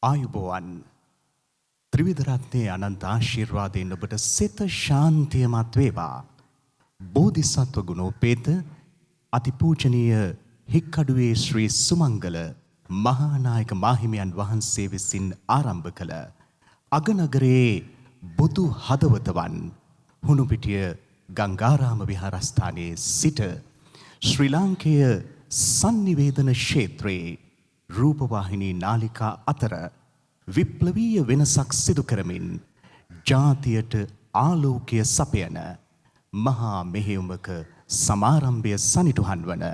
ආයුබෝවන් ත්‍රිවිධ රත්නයේ අනන්ත ආශිර්වාදයෙන් ඔබට සිත ශාන්තියමත් වේවා. බෝධිසත්ව ගුණෝපේත අතිපූජනීය හික්කඩුවේ ශ්‍රී සුමංගල මහානායක මාහිමියන් වහන්සේ විසින් ආරම්භ කළ අගනගරයේ බුදු හදවතවන් හුණුපිටිය ගංගාරාම විහාරස්ථානයේ සිට ශ්‍රී ලාංකේය සංනිවේදන ක්ෂේත්‍රයේ රූපවාහිනී නාලිකා අතර විප්ලවීය වෙනසක් සිදු කරමින් ජාතියට ආලෝකය සපයන මහා මෙහෙයුමක සමාරම්භය සනිටුහන් වන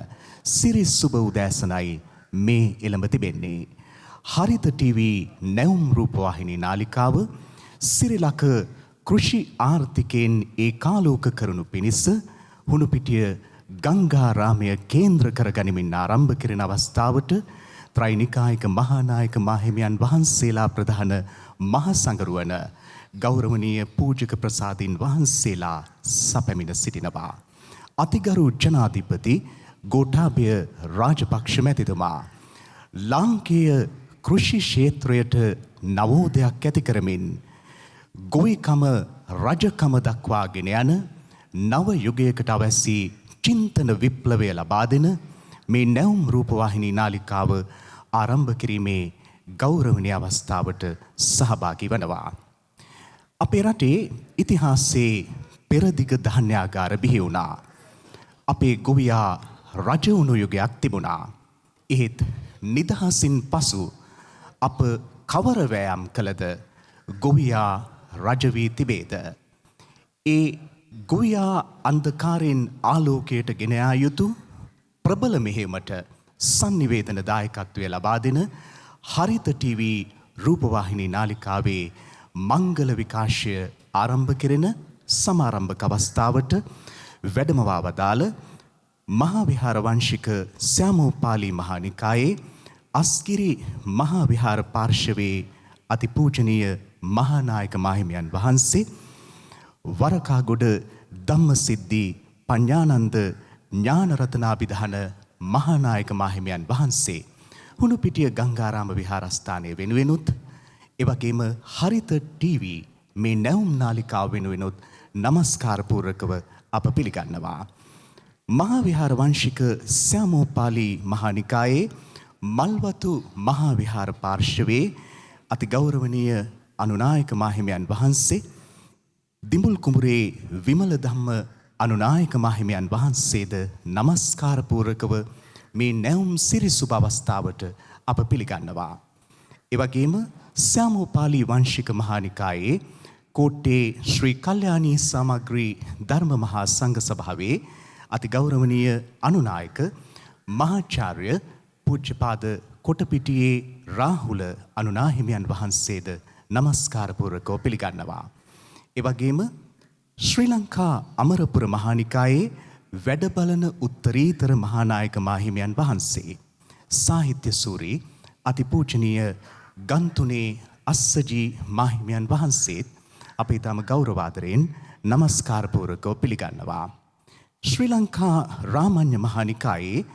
සිරි සුබ උදෑසනයි මේ එළඹ තිබෙන්නේ. හරිත ටීවී නැවුම් රූපවාහිනී නාලිකාව සිරිලක කෘෂි ආර්ථිකයෙන් ඒකාලෝක කරනු පිණිස හුණුපිටිය ගංගාරාමය කේන්ද්‍ර කරගනිමින් ආරම්භ කෙරෙන අවස්ථාවට ත්‍රිනිකායක මහානායක මාහිමියන් වහන්සේලා ප්‍රධාන මහ සංගරුවන ගෞරවනීය පූජක ප්‍රසාදින් වහන්සේලා සැපැමිණ සිටිනවා. අතිගරු ජනාධිපති ගෝඨාභය රාජපක්ෂ මැතිතුමා ලාංකේය කෘෂි ක්ෂේත්‍රයට නවෝදයක් ඇති කරමින් ගොවිකම රජකම දක්වාගෙන යන නව යුගයකට අවැසි චින්තන විප්ලවය ලබා දෙන මේ නැවුම් රූපවාහිනී නාලිකාව ආරම්භ කිරීමේ ගෞරවනීය අවස්ථාවට සහභාගී වනවා. අපේ රටේ ඉතිහාසයේ පෙරදිග ධාන්‍යාගාර බිහි වුණා. අපේ ගොවියා රජ වුණු යුගයක් තිබුණා. එහෙත් නිදහසින් පසු අප කවර වෑයම් කළද ගොවියා රජ වී තිබේද? ඒ ගොවියා අන්ධකාරයෙන් ආලෝකයට ගෙන යා යුතු ප්‍රබල මෙහෙයුමට සංනිවේදන දායකත්වය ලබා දෙන හරිත ටීවී රූපවාහිනී නාලිකාවේ මංගල විකාශය ආරම්භ කෙරෙන සමාරම්භක අවස්ථාවට වැඩමවා වදාළ මහා විහාර වංශික සෑමෝපාලි මහා නිකායේ අස්ගිරි මහා විහාර පාර්ශවයේ අතිපූජනීය මහානායක මාහිමියන් වහන්සේ වරකාගොඩ ධම්මසිද්ධි පඤ්ඤානන්ද ඥානරතනාභිධාන මහානායක මාහිමියන් වහන්සේ හුණුපිටිය ගංගාරාම විහාරස්ථානයේ වෙනුවෙනුත් එවැගේම හරිත ටීවී මේ නැවුම් නාලිකාව වෙනුවෙනුත් নমස්කාර පූර්වකව අප පිළිගන්නවා. මහා විහාර වංශික සෑමෝපාලි මහා නිකායේ මල්වතු මහා විහාර පාර්ශවයේ අති ගෞරවනීය අනුනායක මාහිමියන් වහන්සේ දිඹුල් කුඹුරේ විමල ධම්ම අනුනායක මාහිමියන් වහන්සේද নমස්කාර පූර්වකව මේ නැවුම් සිරි සුබ අවස්ථාවට අප පිළිගන්නවා. එවැගේම සෑමෝපාලි වංශික මහා නිකායේ කෝට්ටේ ශ්‍රී කල්යාණී සමග්‍රී ධර්ම මහා සංඝ සභාවේ අති ගෞරවනීය අනුනායක මහාචාර්ය පූජ්‍යපාද කොටපිටියේ රාහුල අනුනාහිමියන් වහන්සේද নমස්කාර පූර්වකව පිළිගන්නවා. එවැගේම ශ්‍රී ලංකා අමරපුර මහානිකායේ වැඩබලන උත්තරීතර මහානායක මාහිමියන් වහන්සේ සාහිත්‍ය සූරි අතිපූජනීය ගන්තුනේ අස්සජී මාහිමියන් වහන්සේත් අපේ තම ගෞරවාදරයෙන් নমස්කාර පූර්වකව පිළිගන්නවා. ශ්‍රී ලංකා රාමඤ්ඤ මහානිකායේ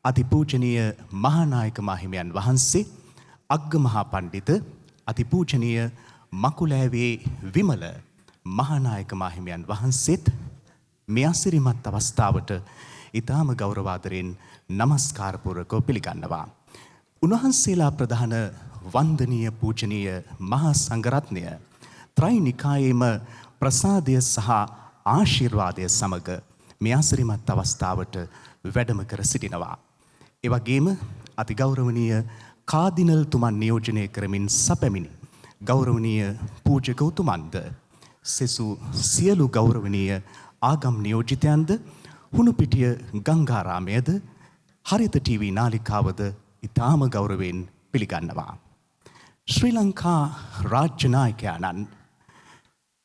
අතිපූජනීය මහානායක මාහිමියන් වහන්සේ අග්ගමහා පණ්ඩිත අතිපූජනීය මකුලෑවේ විමල මහානායක මාහිමියන් වහන්සේත් මේ අසිරිමත් අවස්ථාවට ඊටාම ගෞරවාදරයෙන් নমස්කාර පූර්වකව පිළිගන්නවා. උන්වහන්සේලා ප්‍රධාන වන්දනීය පූජනීය මහා සංඝරත්නය ත්‍රිනිකායේම ප්‍රසාදය සහ ආශිර්වාදය සමග මේ අසිරිමත් අවස්ථාවට වැඩම කර සිටිනවා. ඒ වගේම අති ගෞරවනීය කාදිනල් තුමන් නියෝජනය කරමින් සැපැමිණි ගෞරවනීය පූජක උතුමන්ද සෙසු සියලු ගෞරවනීය ආගම් නියෝජිතයන්ද හුණුපිටිය ගංගාරාමයේද හරිත ටීවී නාලිකාවද ඊටාම ගෞරවයෙන් පිළිගන්නවා. ශ්‍රී ලංකා රාජ්‍ය නායකයාණන්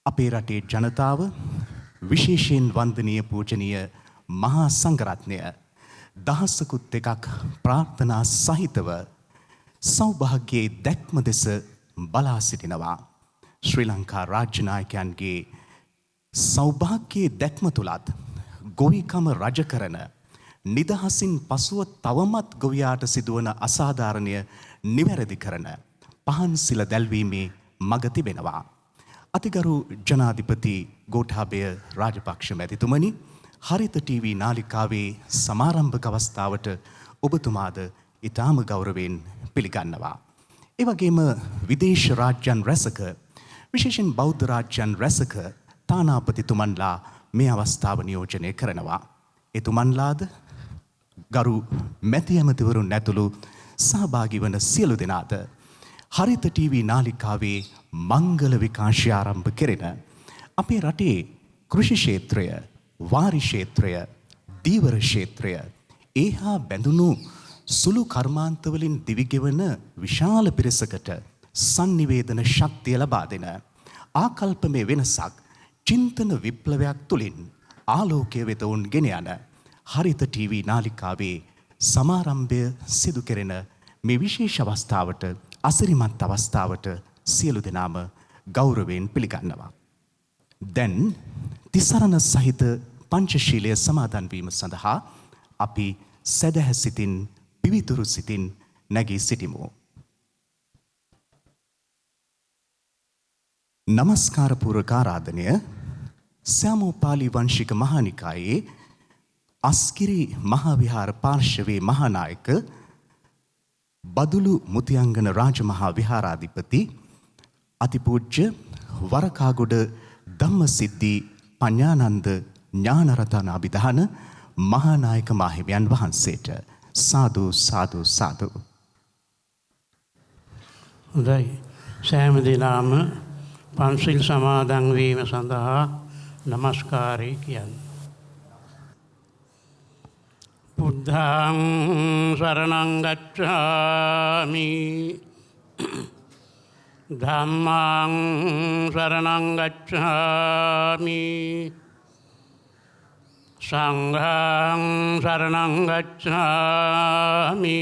අපේ රටේ ජනතාව විශේෂයෙන් වන්දනීය පූජනීය මහා සංඝරත්නය දහසකුත් එකක් ප්‍රාර්ථනා සහිතව සෞභාග්‍යයේ දැක්ම දෙස බලා සිටිනවා. ශ්‍රී ලංකා රාජ්‍ය නායකයන්ගේ සෞභාග්‍යයේ දැක්ම තුලත් ගොවිකම රජ කරන නිදහසින් පසුව තවමත් ගොවියාට සිදුවන අසාධාරණය නිවැරදි කරන පහන් සිල දැල්වීමේ මඟ තිබෙනවා. අතිගරු ජනාධිපති ගෝඨාභය රාජපක්ෂ මැතිතුමනි, හරිත ටීවී නාලිකාවේ සමාරම්භක අවස්ථාවට ඔබතුමාද ඉතාම ගෞරවයෙන් පිළිගන්නවා. ඒ වගේම විදේශ රාජ්‍යන් රැසක, විශේෂයෙන් බෞද්ධ රාජ්‍යන් රැසක තානාපතිතුමන්ලා මේ අවස්ථාව නියෝජනය කරනවා. එතුමන්ලාද ගරු මැති ඇමතිවරුන් ඇතුළු සහභාගී වන සියලු දෙනාද හරිත ටීවී නාලිකාවේ මංගල විකාශය ආරම්භ කෙරෙන අපේ රටේ කෘෂි ක්ෂේත්‍රය, වාරි ක්ෂේත්‍රය, දීවර ක්ෂේත්‍රය ඒහා බැඳුණු සුළු කර්මාන්තවලින් දිවිගෙවන විශාල පිරිසකට සංනිවේදන ශක්තිය ලබා දෙන ආකල්පමය වෙනසක්, චින්තන විප්ලවයක් තුළින් ආලෝකය වෙත උන් ගෙන යන හරිත ටීවී නාලිකාවේ සමාරම්භය සිදු කෙරෙන මේ විශේෂ අවස්ථාවට, අසිරිමත් අවස්ථාවට සියලු දෙනාම ගෞරවයෙන් පිළිගන්නවා. දැන් තිසරණ සහිත පංචශීලය සමාදන් වීම සඳහා අපි සැදැහැ සිතින්, පිවිතුරු සිතින් නැගී සිටිමු. නමස්කාර පූර්වක ආරාධනය සෑමෝපාලි වංශික මහානිකායේ අස්කිරි මහාවිහාර පාර්ශවයේ මහානායක බදුලු මුතියංගන රාජමහා විහාරාධිපති අතිපූජ්‍ය වරකාගොඩ ධම්මසිද්ධි පඤ්ඤානන්ද ඥානරතන අභිදාන මහානායක මාහිමියන් වහන්සේට සාදු සාදු සාදු. හොඳයි. සෑම දිනම පන්සිල් සමාදන් වීම සඳහා নমස්කාරය කියන්න. බුද්ධං සරණං ගච්ඡාමි, ධම්මං සරණං ගච්ඡාමි, සංඝං සරණං ගච්ඡාමි,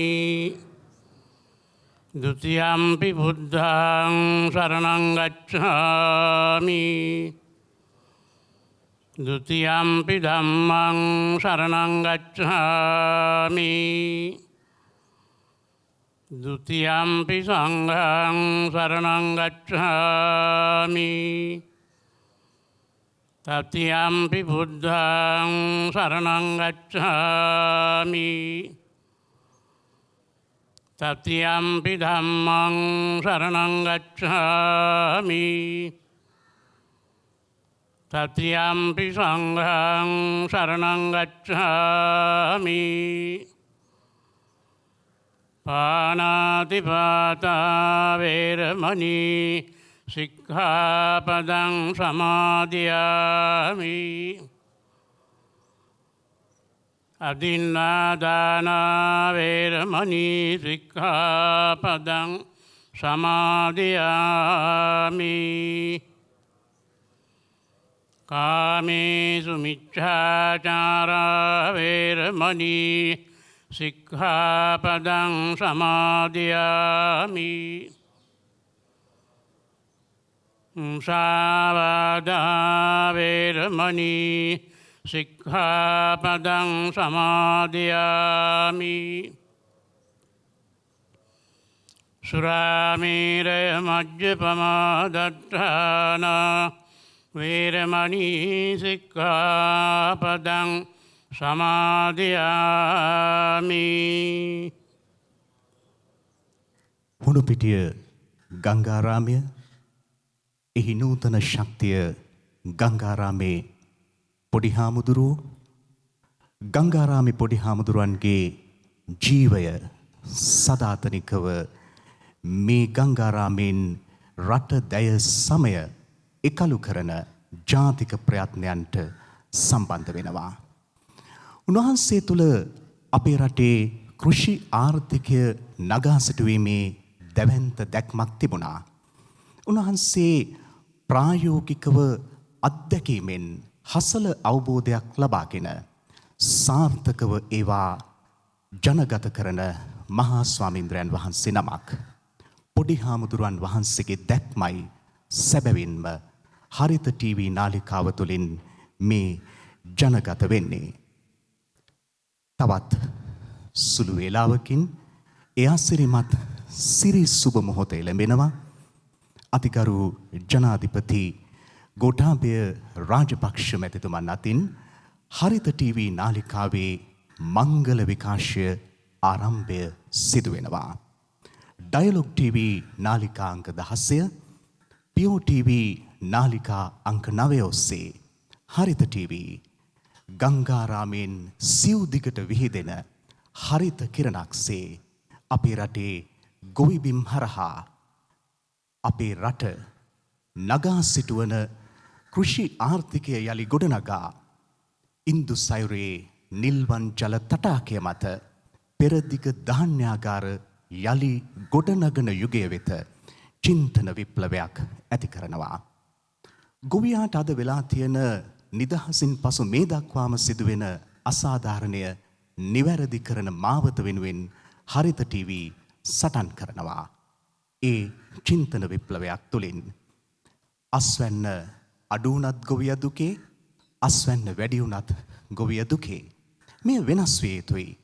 ဒုတိယံ පි බුද්ධං සරණං ගච්ඡාමි, ဒုတိယံ පි ධම්මං සරණං ගච්ඡාමි, ဒုတိယံ පි සංඝං සරණං ගච්ඡාමි, တတိယံ පි බුද්ධං සරණං ගච්ඡාමි, တတိယံ පි ධම්මං සරණං ගච්ඡාමි, တတိယံ පි සංඝං සරණං ගච්ඡාමි. පාණාතිපාතා වේරමණී සික්ඛාපදං සමාදියාමි. අදින්නාදානා වේරමණී සික්ඛාපදං සමාදියාමි. කාමේසු මිච්ඡාචාරා වේරමණී සික්ඛාපදං සමාදියාමි. මුසාවාදා වේරමණී සික්ඛාපදං සමාදියාමි. සුරාමේරය මජ්ජපමා දට්ඨානා වේරමණී සික්ඛාපදං සමාදියාමි. හුණුපිටිය ගංගාරාමය, එහි නූතන ශක්තිය ගංගාරාමේ පොඩි හාමුදුරුවෝ, ගංගාරාමේ පොඩි හාමුදුරුවන්ගේ ජීවය සදාතනිකව මේ ගංගාරාමෙන් රට දැය සමය එකලු කරන ජාතික ප්‍රයත්නයන්ට සම්බන්ධ වෙනවා. උන්වහන්සේ තුළ අපේ රටේ කෘෂි ආර්ථිකය නගා සිටුවීමේ දැවැන්ත දැක්මක් තිබුණා. උන්වහන්සේ ප්‍රායෝගිකව අත්දැකීමෙන් හසල අවබෝධයක් ලබාගෙන සාර්ථකව ඒවා ජනගත කරන මහා ස්වාමීන්ද්‍රයන් වහන්සේ නමක්. පොඩි හාමුදුරුවන් වහන්සේගේ දැක්මයි සැබවින්ම හරිත ටීවී නාලිකාව තුළින් මේ ජනගත වෙන්නේ. තවත් සුළු වේලාවකින් ඒ අසිරිමත් සිරි සුබ මොහොතේ ලැබෙනවා. අතිගරු ජනාධිපති ගෝඨාභය රාජපක්ෂ මැතිතුමන් අතින් හරිත ටීවී නාලිකාවේ මංගල විකාශය ආරම්භය සිදු වෙනවා. ඩයලොග් ටීවී නාලිකා අංක 16, පියෝ ටීවී නාලිකා අංක 9 ඔස්සේ හරිත ටීවී ගංගාරාමෙන් සිව් දිගට විහිදෙන හරිත කිරණක්සේ අපේ රටේ ගොවිබිම් හරහා අපේ රට නගා සිටුවන කෘෂි ආර්ථිකය යලි ගොඩනගා ඉන්දු සයුරේ නිල්වන් ජල තටාකය මත පෙරදිග ධාන්‍යාගාර යලි ගොඩනගන යුගය වෙත චින්තන විප්ලවයක් ඇති කරනවා. ගොවියාට අද වෙලා තියෙන නිදහසින් පසු මේ දක්වාම සිදුවෙන අසාධාරණය නිවැරදි කරන මාවත වෙනුවෙන් හරිත ටීවී සටන් කරනවා. ඒ චින්තන විප්ලවයක් තුළින් අස්වැන්න අඩු වුණත් ගොවිය දුකේ, අස්වැන්න වැඩි වුණත් ගොවිය දුකේ. මේ වෙනස් විය යුතුයි.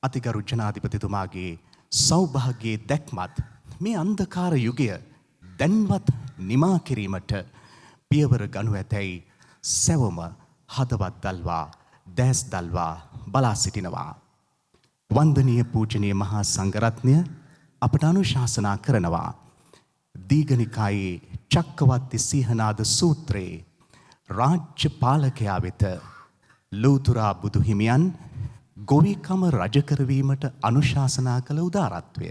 අතිගරු ජනාධිපතිතුමාගේ සෞභාග්‍යයේ දැක්මත් මේ අන්ධකාර යුගය දැන්වත් නිමා කිරීමට පියවර ගනු ඇතැයි සැවොම හදවත් දල්වා දැස් දල්වා බලා සිටිනවා. වන්දනීය පූජනීය මහා සංඝරත්නය අපට අනුශාසනා කරනවා. දීඝනිකායේ චක්කවර්ති සිංහනාද සූත්‍රයේ රාජ්‍ය පාලකයා වෙත ලෝතුරා බුදු හිමියන් ගොවිකම රජ කරවීමට අනුශාසනා කළ උදාරත්වය.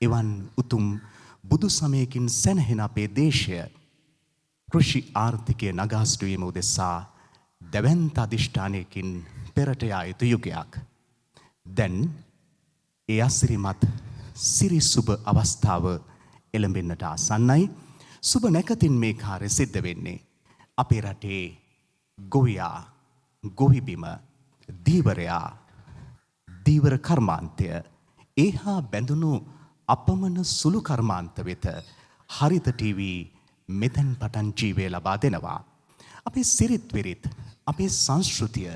එවන් උතුම් බුදු සමයකින් සැනහෙන අපේ දේශය කෘෂි ආර්ථිකය නගා සිටුවීම උදෙසා දැවැන්ත අධිෂ්ඨානයකින් පෙරට යා යුතු යුගයක්. දැන් ඒ අසිරිමත් සිරි සුබ අවස්ථාව එළඹෙන්නට ආසන්නයි. සුබ නැකතින් මේ කාර්ය සිද්ධ වෙන්නේ. අපේ රටේ ගොවියා, ගොවිබිම, දීවරයා, දීවර කර්මාන්තය ඒහා බැඳුණු අපමණ සුළු කර්මාන්ත වෙත හරිත ටීවී මෙතැන් පටන් ජීවය ලබා දෙනවා. අපේ සිරිත් විරිත්, අපේ සංස්කෘතිය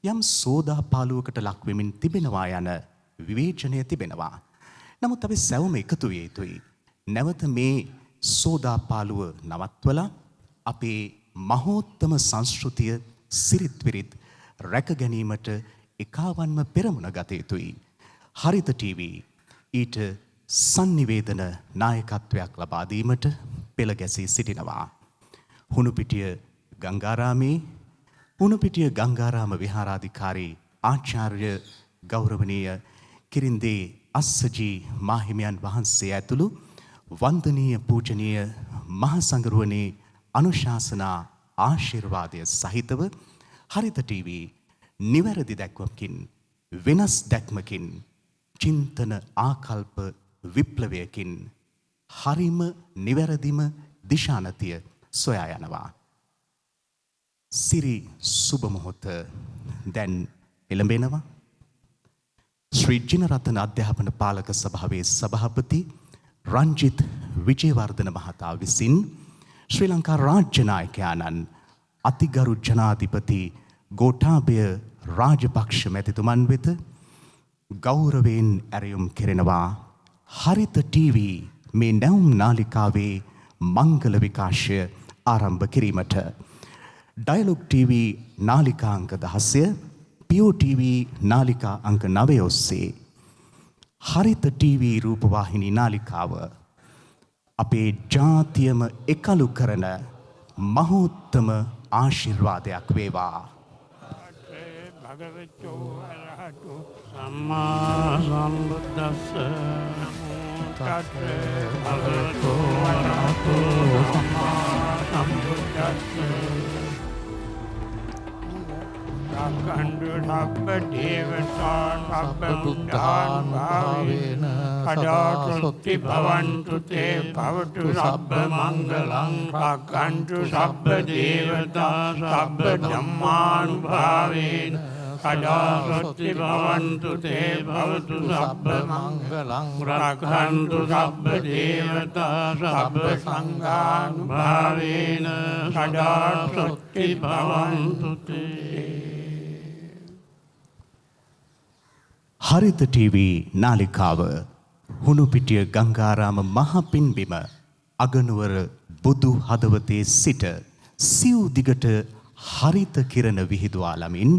යම් සෝදාපාලුවකට ලක්වෙමින් තිබෙනවා යන විවේචනය තිබෙනවා. නමුත් අපි සැවම එකතු විය යුතුයි. නැවත මේ සෝදාපාලුව නවත්වලා අපේ මහෝත්තම සංස්කෘතිය, සිරිත් විරිත් රැක ගැනීමට එකාවන්ම පෙරමුණ ගත යුතුයි. හරිත ටීවී ඊට සංනිවේදන නායකත්වයක් ලබා දීමට පෙළ ගැසී සිටිනවා. හුණුපිටිය ගංගාරාමේ හුණුපිටිය ගංගාරාම විහාරාධිකාරී ආචාර්ය ගෞරවනීය කිරින්දේ අස්සජී මාහිමියන් වහන්සේ ඇතුළු වන්දනීය පූජනීය මහසඟරුවනේ අනුශාසනා ආශිර්වාදය සහිතව හරිත ටීවී නිවැරදි දැක්වකින්, වෙනස් දැක්මකින්, චින්තන ආකල්ප විප්ලවයකින් හරිම නිවැරදිම දිශානතිය සොයා යනවා. සිරි සුබ මොහොත දැන් එළඹෙනවා. ශ්‍රී ජිනරතන අධ්‍යාපන පාලක සභාවේ සභාපති රංජිත් විජේවර්ධන මහතා විසින් ශ්‍රී ලංකා රාජ්‍ය නායකයාණන් අතිගරු ජනාධිපති ගෝඨාභය රාජපක්ෂ මැතිතුමන් වෙත ගෞරවයෙන් ඇරයුම් කෙරෙනවා. හරිත ටීවී මේ නැවුම් නාලිකාවේ මංගල විකාශය ආරම්භ කිරීමට ඩයලොග් ටීවී නාලිකා අංක 16, පියෝ ටීවී නාලිකා අංක 9 ඔස්සේ හරිත ටීවී රූපවාහිනී නාලිකාව අපේ ජාතියම එකලු කරන මහෝත්තම ආශිර්වාදයක් වේවා. භගවතු අරහතු සම්මා සම්බුද්දස්ස භගවතු අරහතු සම්මා සම්බුද්දස්ස Kandu sabba devatan sabba buddhan bhavena kadasutti bhavantu te bhavatu sabba mangalam Kandu sabba devatan sabba dhammanubhavena kadasutti bhavantu te bhavatu sabba mangalam rakhantu sabba devatan sabba sanghanubhavena kadasutti bhavantu te හරිත TV නාලිකාව හුණුපිටිය ගංගාරාම මහපින්බිම අගනුවර බුදු හදවතේ සිට සිව් දිගට හරිත කිරණ විහිදුවාලමින්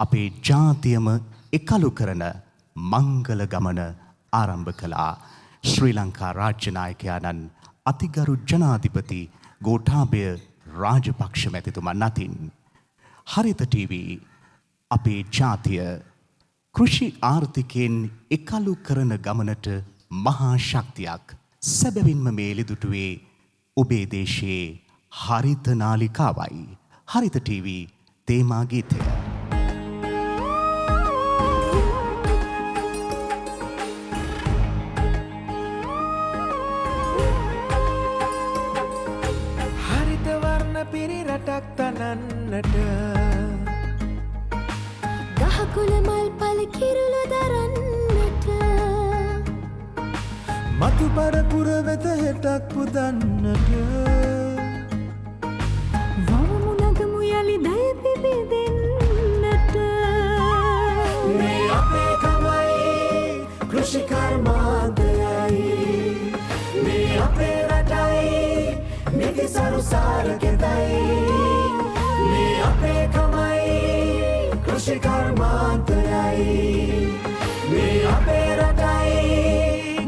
අපේ ජාතියම එකලු කරන මංගල ගමන ආරම්භ කළා. ශ්‍රී ලංකා රාජ්‍ය නායකයාණන් අතිගරු ජනාධිපති ගෝඨාභය රාජපක්ෂ මැතිතුමන් අතින් හරිත ටීවී අපේ ජාතිය කෘෂි ආර්ථිකයෙන් එකලු කරන ගමනට මහා ශක්තියක්. සැබවින්ම මේ ලිදුටුවේ ඔබේ දේශයේ හරිත නාලිකාවයි. හරිත ටීවී තේමා ගීතය. හරිත වර්ණ පිරි රටක් තනන්නට ගහකොළ මල් පල කිරුළු දරන්නට මතු පරපුර වෙත හෙටක් පුදන්නට වවමු නගමු යළි දය පිබිදෙන්නට මේ අපේ කමයි කෘෂිකර්මාන්තයයි මේ අපේ රටයි නිති සරුසාරකෙතයි මේ අපේ කමයි කෘෂිකර්මාන්තයයි මේ අපේ රටයි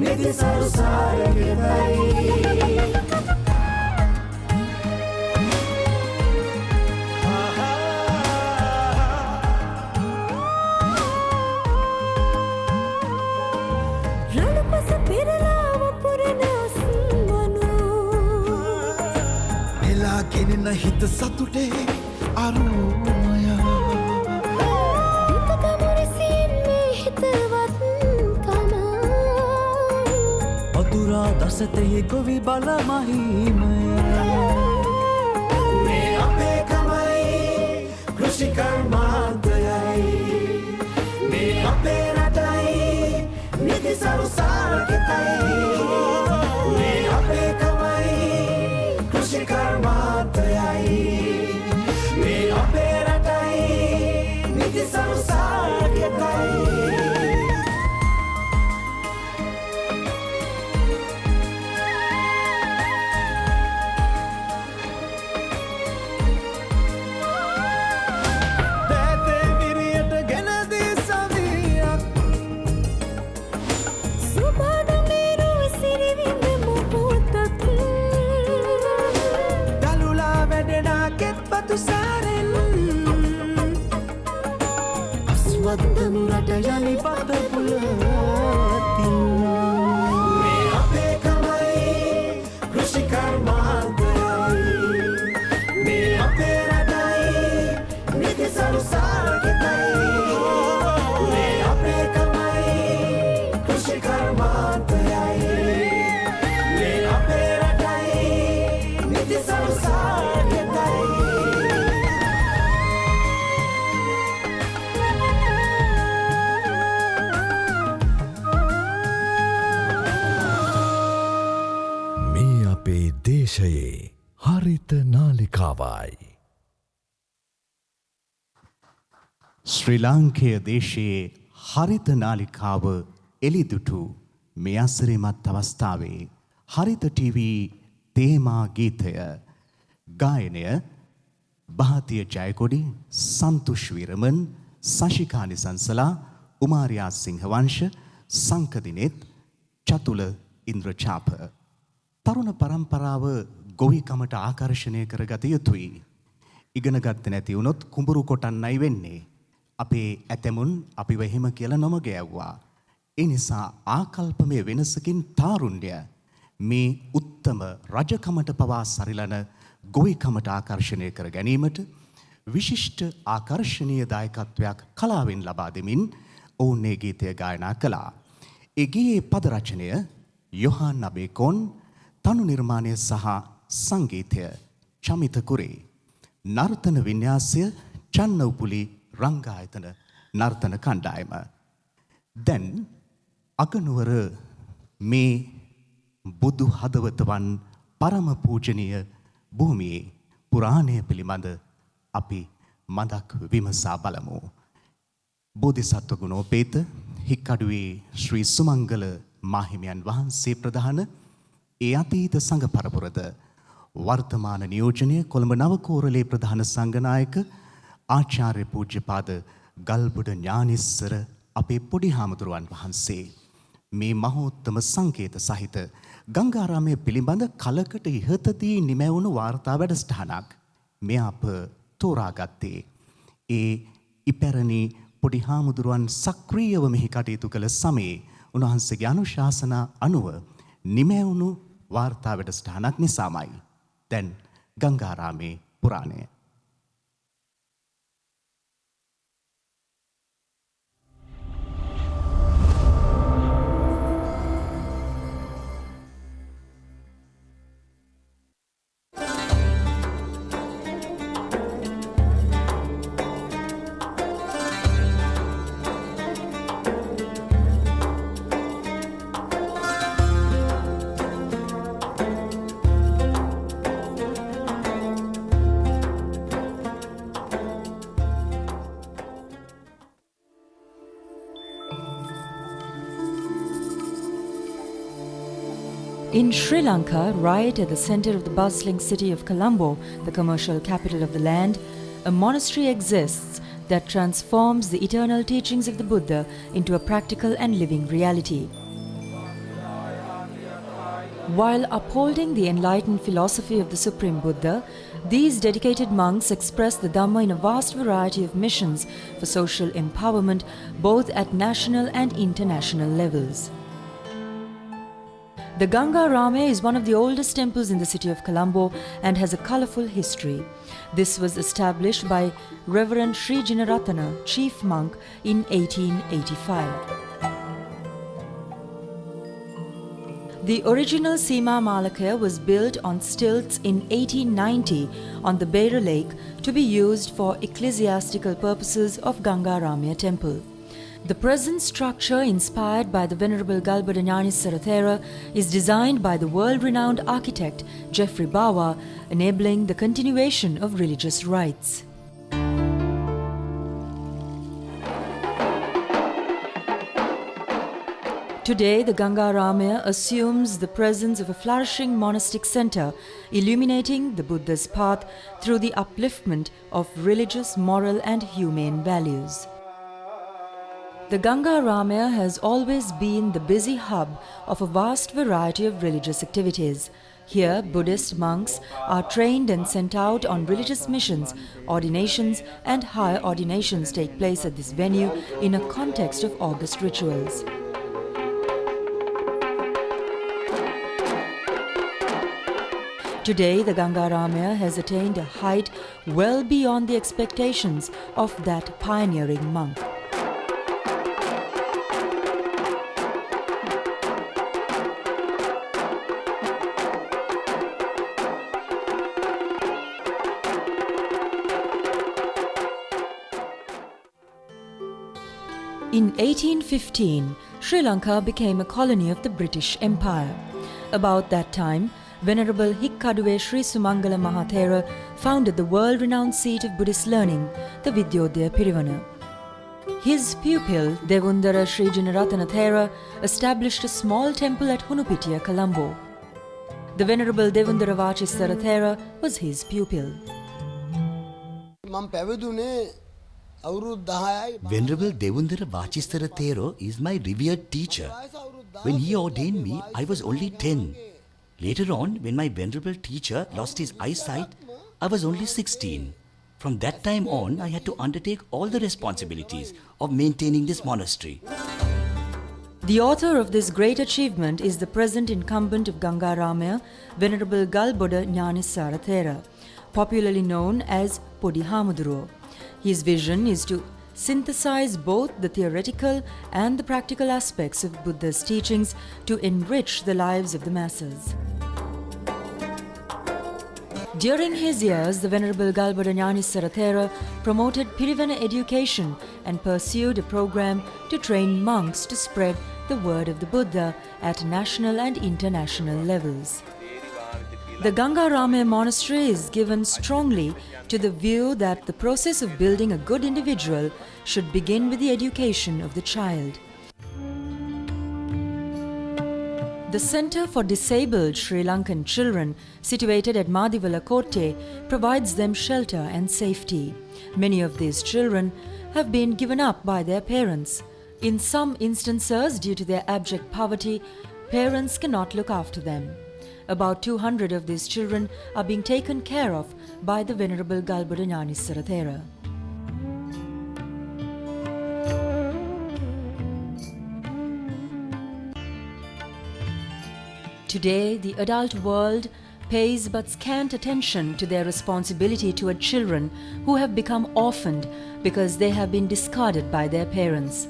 නිති සරුසාරකෙතයි රළුපස පෙරලාව පුරන අස්වනු එලා ගෙනෙන හිත සතුටේ අරුමය හිතකමුරසින් මේ හිතවත් මතුරා දසතයේ ගොවි බල මහිමය මේ අපේ කමයි කෘෂිකර්මාන්තයයි මේ අපේ රටයි නිති සරුසාරකෙතයි මේ අපේ කමයි කෘෂිකර්මාන්තයයි මේ අපේ රටයි නිති සරුසාරකෙතයි සුබාඩමේරු සිරිවිඳ මොහොතක් දළුලා වැඩෙනා කෙත්පතු සාරෙන් අස්වද්දමු රට යලි පත පුලතින් මේ අපේ කමයි කෘෂිකර්මාන්තයයි මේ අපේ රටයි නිති සරුසාරකෙතයි මේ අපේ කමයි කෘෂිකර්මාන්තයයි මේ අපේ රටයි නිති සරුසාරකෙතයි මේ අපේ දේශයේ හරිත නාලිකාවයි. ශ්‍රී ලාංකේය දේශයේ හරිත නාලිකාව එළිදුටු මේ අසිරිමත් අවස්ථාවේ හරිත ටීවී තේමා ගීතය ගායනය භාතිය ජයකොඩි සන්තුෂ් විරමන් සශිකානි සංසලා උමාරයා සිංහවංශ සංකදිනෙත් චතුල ඉන්ද්‍රචාප තරුණ පරම්පරාව ගොවිකමට ආකර්ෂණය කරගත යුතුයි. ඉගෙන ගත්තේ නැති වුණොත් කුඹුරු කොටන්නයි වෙන්නේ. අපේ ඇතැමුන් අපිව එහෙම කියලා නොමග යවුවා. ඒ නිසා ආකල්පමය වෙනසකින් තාරුණ්‍ය මේ උත්තම රජකමට පවා සරිලන ගොවිකමට ආකර්ෂණය කර ගැනීමට විශිෂ්ට ආකර්ශනීය දායකත්වයක් කලාවෙන් ලබා දෙමින් ඔවුන් මේ ගීතය ගායනා කළා. ඒ ගීයේ පද රචනය යොහාන් අබේකෝන්, තනු නිර්මාණය සහ සංගීතය චමිත කුරේ. නර්තන වින්‍යාසය චන්නව්පුලි රංගායතන නර්තන කණ්ඩායම. දැන් අගනුවර මේ බුදු හදවතවන් පරම පූජනීය භූමියේ පුරාණය පිළිබඳ අපි මදක් විමසා බලමු. බෝධිසත්ව ගුණෝපේත හික්කඩුවේ ශ්‍රී සුමංගල මාහිමියන් වහන්සේ ප්‍රධාන ඒ අතීත සංඝ පරපුරද වර්තමාන නියෝජනය කොළඹ නවකෝරළේ ප්‍රධාන සංඝනායක ආචාර්ය පූජ්‍යපාද ගල්බොඩ ඥානිස්සර අපේ පොඩි හාමුදුරුවන් වහන්සේ මේ මහෝත්තම සංකේත සහිත ගංගාරාමය පිළිබඳ කලකට ඉහතදී නිමැවුණු වාර්තා වැඩසටහනක් මෙය අප තෝරාගත්තේ ඒ ඉපැරණි පොඩි හාමුදුරුවන් සක්‍රීයව මෙහි කටයුතු කළ සමයේ උන්වහන්සේගේ අනුශාසනා අනුව නිමැවුණු වාර්තා වැඩසටහනක් නිසාමයි. දැන් ගංගාරාමේ පුරාණය. In Sri Lanka, right at the center of the bustling city of Colombo, the commercial capital of the land, a monastery exists that transforms the eternal teachings of the Buddha into a practical and living reality. While upholding the enlightened philosophy of the Supreme Buddha, these dedicated monks express the Dhamma in a vast variety of missions for social empowerment, both at national and international levels. The Gangarama is one of the oldest temples in the city of Colombo and has a colourful history. This was established by Reverend Sri Jinaratana, chief monk, in 1885. The original Sima Malakaya was built on stilts in 1890 on the Beira Lake to be used for ecclesiastical purposes of Gangaramaya temple. The present structure, inspired by the Venerable Galbada Gnanissara Thera, is designed by the world-renowned architect Geoffrey Bawa, enabling the continuation of religious rites. Today, the Gangaramaya assumes the presence of a flourishing monastic center, illuminating the Buddha's path through the upliftment of religious, moral and humane values. The Gangaramaya has always been the busy hub of a vast variety of religious activities. Here, Buddhist monks are trained and sent out on religious missions. Ordinations and higher ordinations take place at this venue in a context of august rituals. Today, the Gangaramaya has attained a height well beyond the expectations of that pioneering monk. In 1815, Sri Lanka became a colony of the British Empire. About that time, Venerable Hikkaduwe Sri Sumangala Mahathera founded the world-renowned seat of Buddhist learning, the Vidyodaya Pirivana. His pupil, Devundara Sri Jinaratana Thera, established a small temple at Hunupitiya, Colombo. The Venerable Devundara Vachissara Thera was his pupil. Venerable Devundara Vachissara Thero is my revered teacher. When he ordained me, I was only 10. Later on, when my venerable teacher lost his eyesight, I was only 16. From that time on, I had to undertake all the responsibilities of maintaining this monastery. The author of this great achievement is the present incumbent of Gangaramaya, Venerable Galbada Gnanissara Thera, popularly known as Podi Hamuduro. His vision is to synthesize both the theoretical and the practical aspects of Buddha's teachings to enrich the lives of the masses. During his years, the Venerable Galbada Gnanissara Thera promoted Pirivana education and pursued a program to train monks to spread the word of the Buddha at national and international levels. The Gangaramaya monastery is given strongly to the view that the process of building a good individual should begin with the education of the child. The Centre for Disabled Sri Lankan Children, situated at Madiwala Kotte, provides them shelter and safety. Many of these children have been given up by their parents. In some instances, due to their abject poverty, parents cannot look after them. About 200 of these children are being taken care of by the Venerable Galbuda Gnanissara Thera. Today, the adult world pays but scant attention to their responsibility toward children who have become orphaned because they have been discarded by their parents.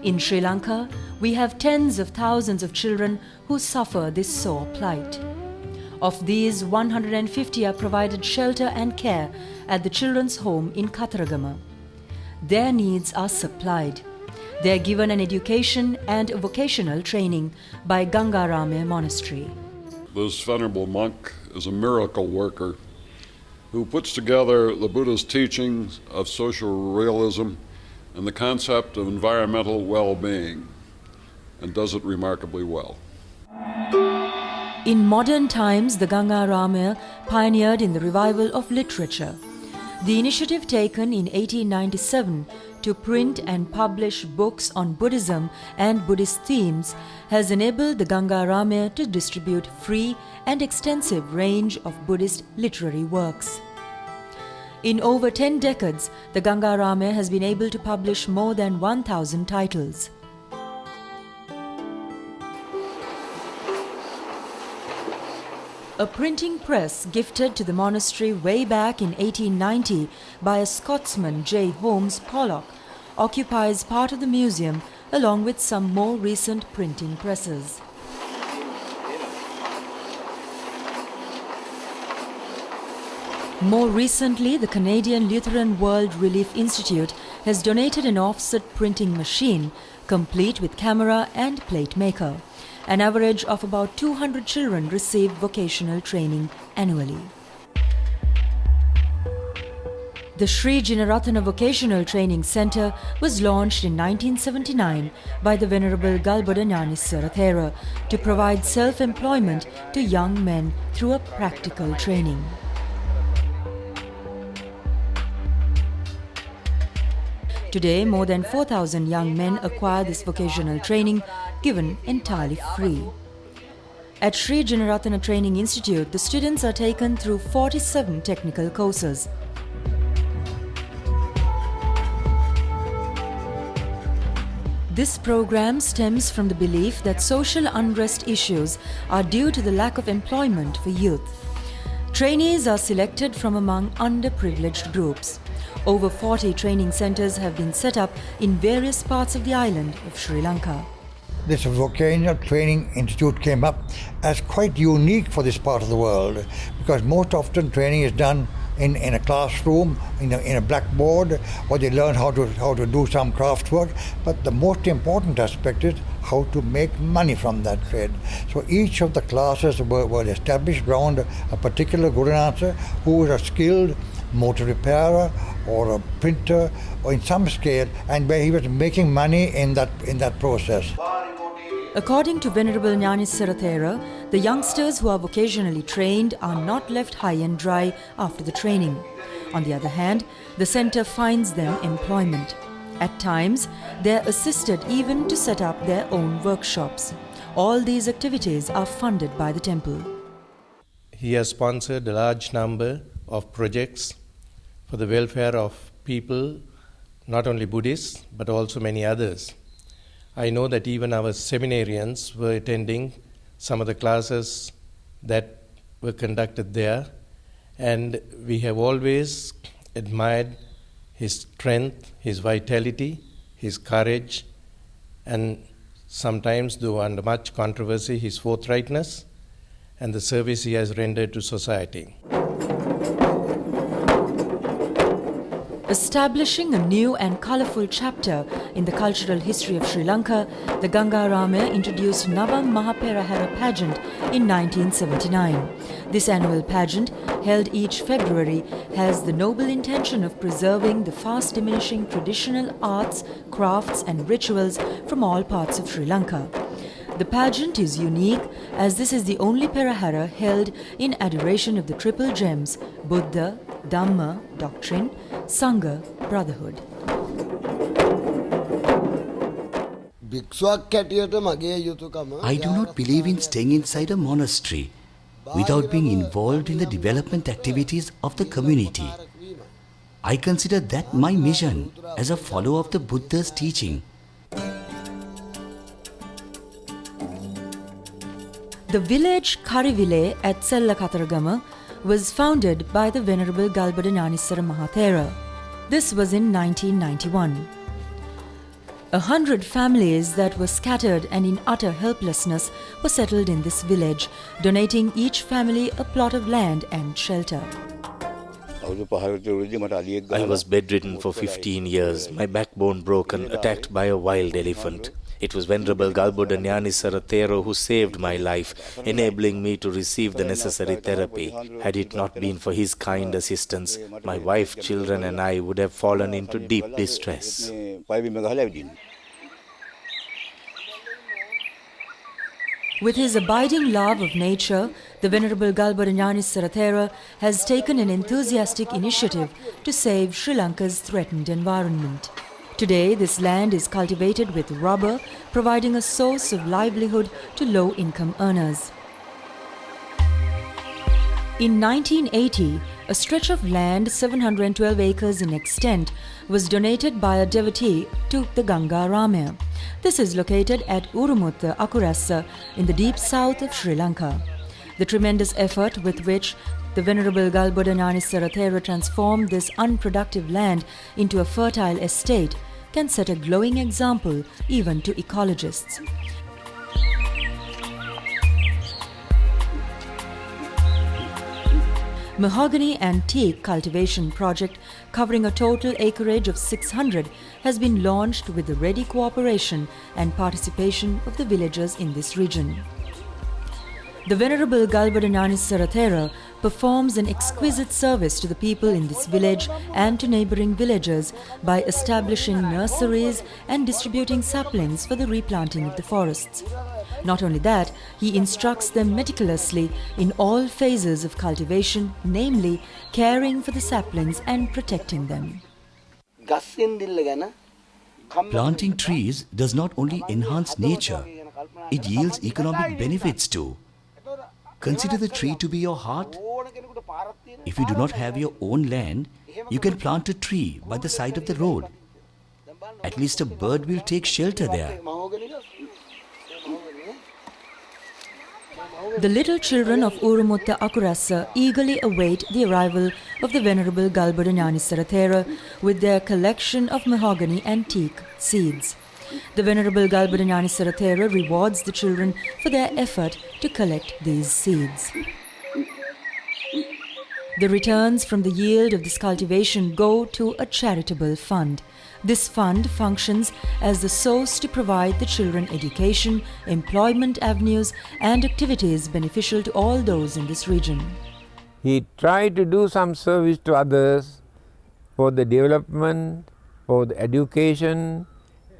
In Sri Lanka, we have tens of thousands of children who suffer this sore plight. Of these, 150 are provided shelter and care at the children's home in Kataragama. Their needs are supplied. They are given an education and a vocational training by Gangaramaya Monastery. This venerable monk is a miracle worker who puts together the Buddha's teachings of social realism and the concept of environmental well-being, and does it remarkably well. In modern times, the Gangaramaya pioneered in the revival of literature. The initiative taken in 1897 to print and publish books on Buddhism and Buddhist themes has enabled the Gangaramaya to distribute free and extensive range of Buddhist literary works. In over 10 decades, the Gangaramaya has been able to publish more than 1,000 titles. A printing press gifted to the monastery way back in 1890 by a Scotsman, J. Holmes Pollock, occupies part of the museum along with some more recent printing presses. More recently, the Canadian Lutheran World Relief Institute has donated an offset printing machine, complete with camera and plate maker. An average of about 200 children receive vocational training annually. The Sri Jinaratana Vocational Training Centre was launched in 1979 by the Venerable Galbuda Gnanissara Thera to provide self-employment to young men through a practical training. Today, more than 4,000 young men acquire this vocational training, given entirely free. At Sri Jinaratana Training Institute, the students are taken through 47 technical courses. This program stems from the belief that social unrest issues are due to the lack of employment for youth. Trainees are selected from among underprivileged groups. Over 40 training centres have been set up in various parts of the island of Sri Lanka. This vocational training institute came up as quite unique for this part of the world, because most often training is done in a classroom, in a blackboard, or they learn how to do some craft work. But the most important aspect is how to make money from that trade. So each of the classes were established around a particular Gurunatha who was a skilled motor repairer or a printer or in some scale, and where he was making money in that process. According to Venerable Gnanissara Thera, the youngsters who are vocationally trained are not left high and dry after the training. On the other hand, the centre finds them employment. At times, they are assisted even to set up their own workshops. All these activities are funded by the temple. He has sponsored a large number of projects for the welfare of people, not only Buddhists, but also many others. I know that even our seminarians were attending some of the classes that were conducted there, and we have always admired his strength, his vitality, his courage, and sometimes, though under much controversy, his forthrightness and the service he has rendered to society. Establishing a new and colourful chapter in the cultural history of Sri Lanka, the Gangaramaya introduced Navam Mahaperahara pageant in 1979. This annual pageant, held each February, has the noble intention of preserving the fast diminishing traditional arts, crafts and rituals from all parts of Sri Lanka. The pageant is unique as this is the only Perahara held in adoration of the triple gems Buddha, Dhamma, doctrine, Sangha, brotherhood. I do not believe in staying inside a monastery without being involved in the development activities of the community. I consider that my mission as a follower of the Buddha's teaching. The village Karivile at Sellakataragama was founded by the Venerable Galbada Gnanissara Mahathera. This was in 1991. 100 families that were scattered and in utter helplessness were settled in this village, donating each family a plot of land and shelter. I was bedridden for 15 years, my backbone broken, attacked by a wild elephant. It was Venerable Galbada Gnanissara Thero who saved my life, enabling me to receive the necessary therapy. Had it not been for his kind assistance, my wife, children and I would have fallen into deep distress. With his abiding love of nature, the Venerable Galbada Gnanissara Thera has taken an enthusiastic initiative to save Sri Lanka's threatened environment. Today, this land is cultivated with rubber, providing a source of livelihood to low-income earners. In 1980, a stretch of land 712 acres in extent was donated by a devotee to the Ganga Ramaya. This is located at Urumutta, Akurassa in the deep south of Sri Lanka. The tremendous effort with which the Venerable Galbada Gnanissara Thera transformed this unproductive land into a fertile estate can set a glowing example even to ecologists. Mahogany and teak cultivation project covering a total acreage of 600 has been launched with the ready cooperation and participation of the villagers in this region. The Venerable Galbada Gnanissara Thera performs an exquisite service to the people in this village and to neighbouring villages by establishing nurseries and distributing saplings for the replanting of the forests. Not only that, he instructs them meticulously in all phases of cultivation, namely caring for the saplings and protecting them. Planting trees does not only enhance nature, it yields economic benefits too. Consider the tree to be your heart. If you do not have your own land, you can plant a tree by the side of the road. At least a bird will take shelter there. The little children of Urumutta Akurassa eagerly await the arrival of the Venerable Galbada Gnanissara Thera with their collection of mahogany and teak seeds. The Venerable Galbada Gnanissara Thera rewards the children for their effort to collect these seeds. The returns from the yield of this cultivation go to a charitable fund. This fund functions as the source to provide the children education, employment avenues and activities beneficial to all those in this region. He tried to do some service to others for the development, for the education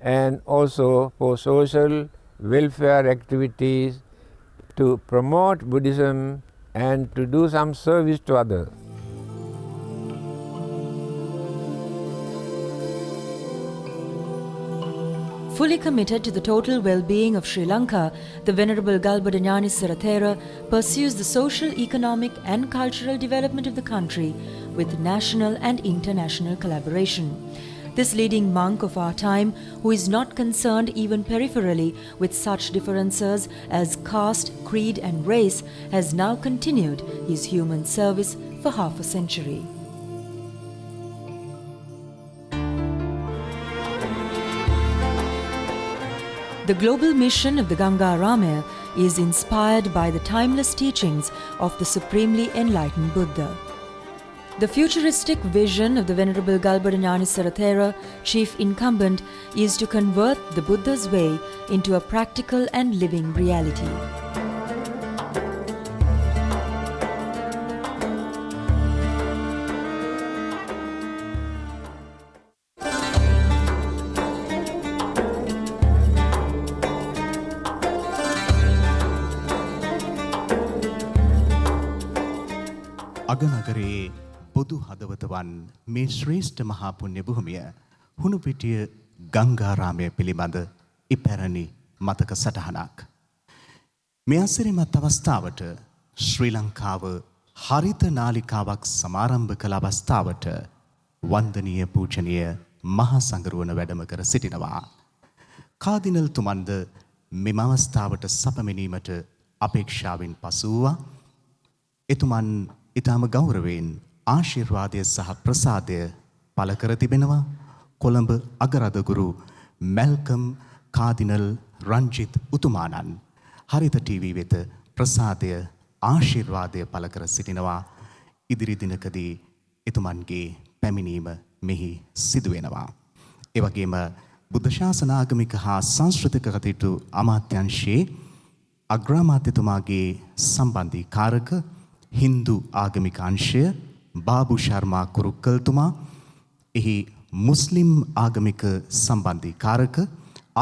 and also for social welfare activities to promote Buddhism and to do some service to others. Fully committed to the total well-being of Sri Lanka, the Venerable Galbada Gnanissara Thera pursues the social, economic and cultural development of the country with national and international collaboration. This leading monk of our time, who is not concerned even peripherally with such differences as caste, creed and race, has now continued his human service for half a century. The global mission of the Ganga Ramaya is inspired by the timeless teachings of the Supremely Enlightened Buddha. The futuristic vision of the Venerable Galbada Gnanissara Thera, chief incumbent, is to convert the Buddha's way into a practical and living reality. අගනගරයේ පොදු හදවතවන් මේ ශ්‍රේෂ්ඨ මහා පුණ්‍ය භූමිය හුණුපිටිය ගංගාරාමය පිළිබඳ ඉපැරණි මතක සටහනක්. මේ අසිරිමත් අවස්ථාවට ශ්‍රී ලංකාව හරිත නාලිකාවක් සමාරම්භ කළ අවස්ථාවට වන්දනීය පූජනීය මහා සංඝරුවන වැඩම කර සිටිනවා. කාදිනල් තුමන්ද මෙම අවස්ථාවට සපමිනීමට අපේක්ෂාවෙන් පසු වූවා. එතුමන් ඊටම ගෞරවයෙන් ආශිර්වාදය සහ ප්‍රසාදය පළ කර තිබෙනවා. කොළඹ අගරදගුරු මැල්කම් කාදිනල් රංජිත් උතුමාණන් හරිත ටීවී වෙත ප්‍රසාදය ආශිර්වාදය පළ කර සිටිනවා. ඉදිරි දිනකදී එතුමන්ගේ පැමිණීම මෙහි සිදු වෙනවා. ඒ වගේම බුද්ධ ශාසන ආගමික හා සංස්කෘතික කටයුතු අමාත්‍යාංශයේ අග්‍රාමාත්‍යතුමාගේ සම්බන්ධීකාරක හින්දු ආගමික අංශය බාබු ශර්මා කුරුක්කල්තුමා, එහි මුස්ලිම් ආගමික සම්බන්ධීකාරක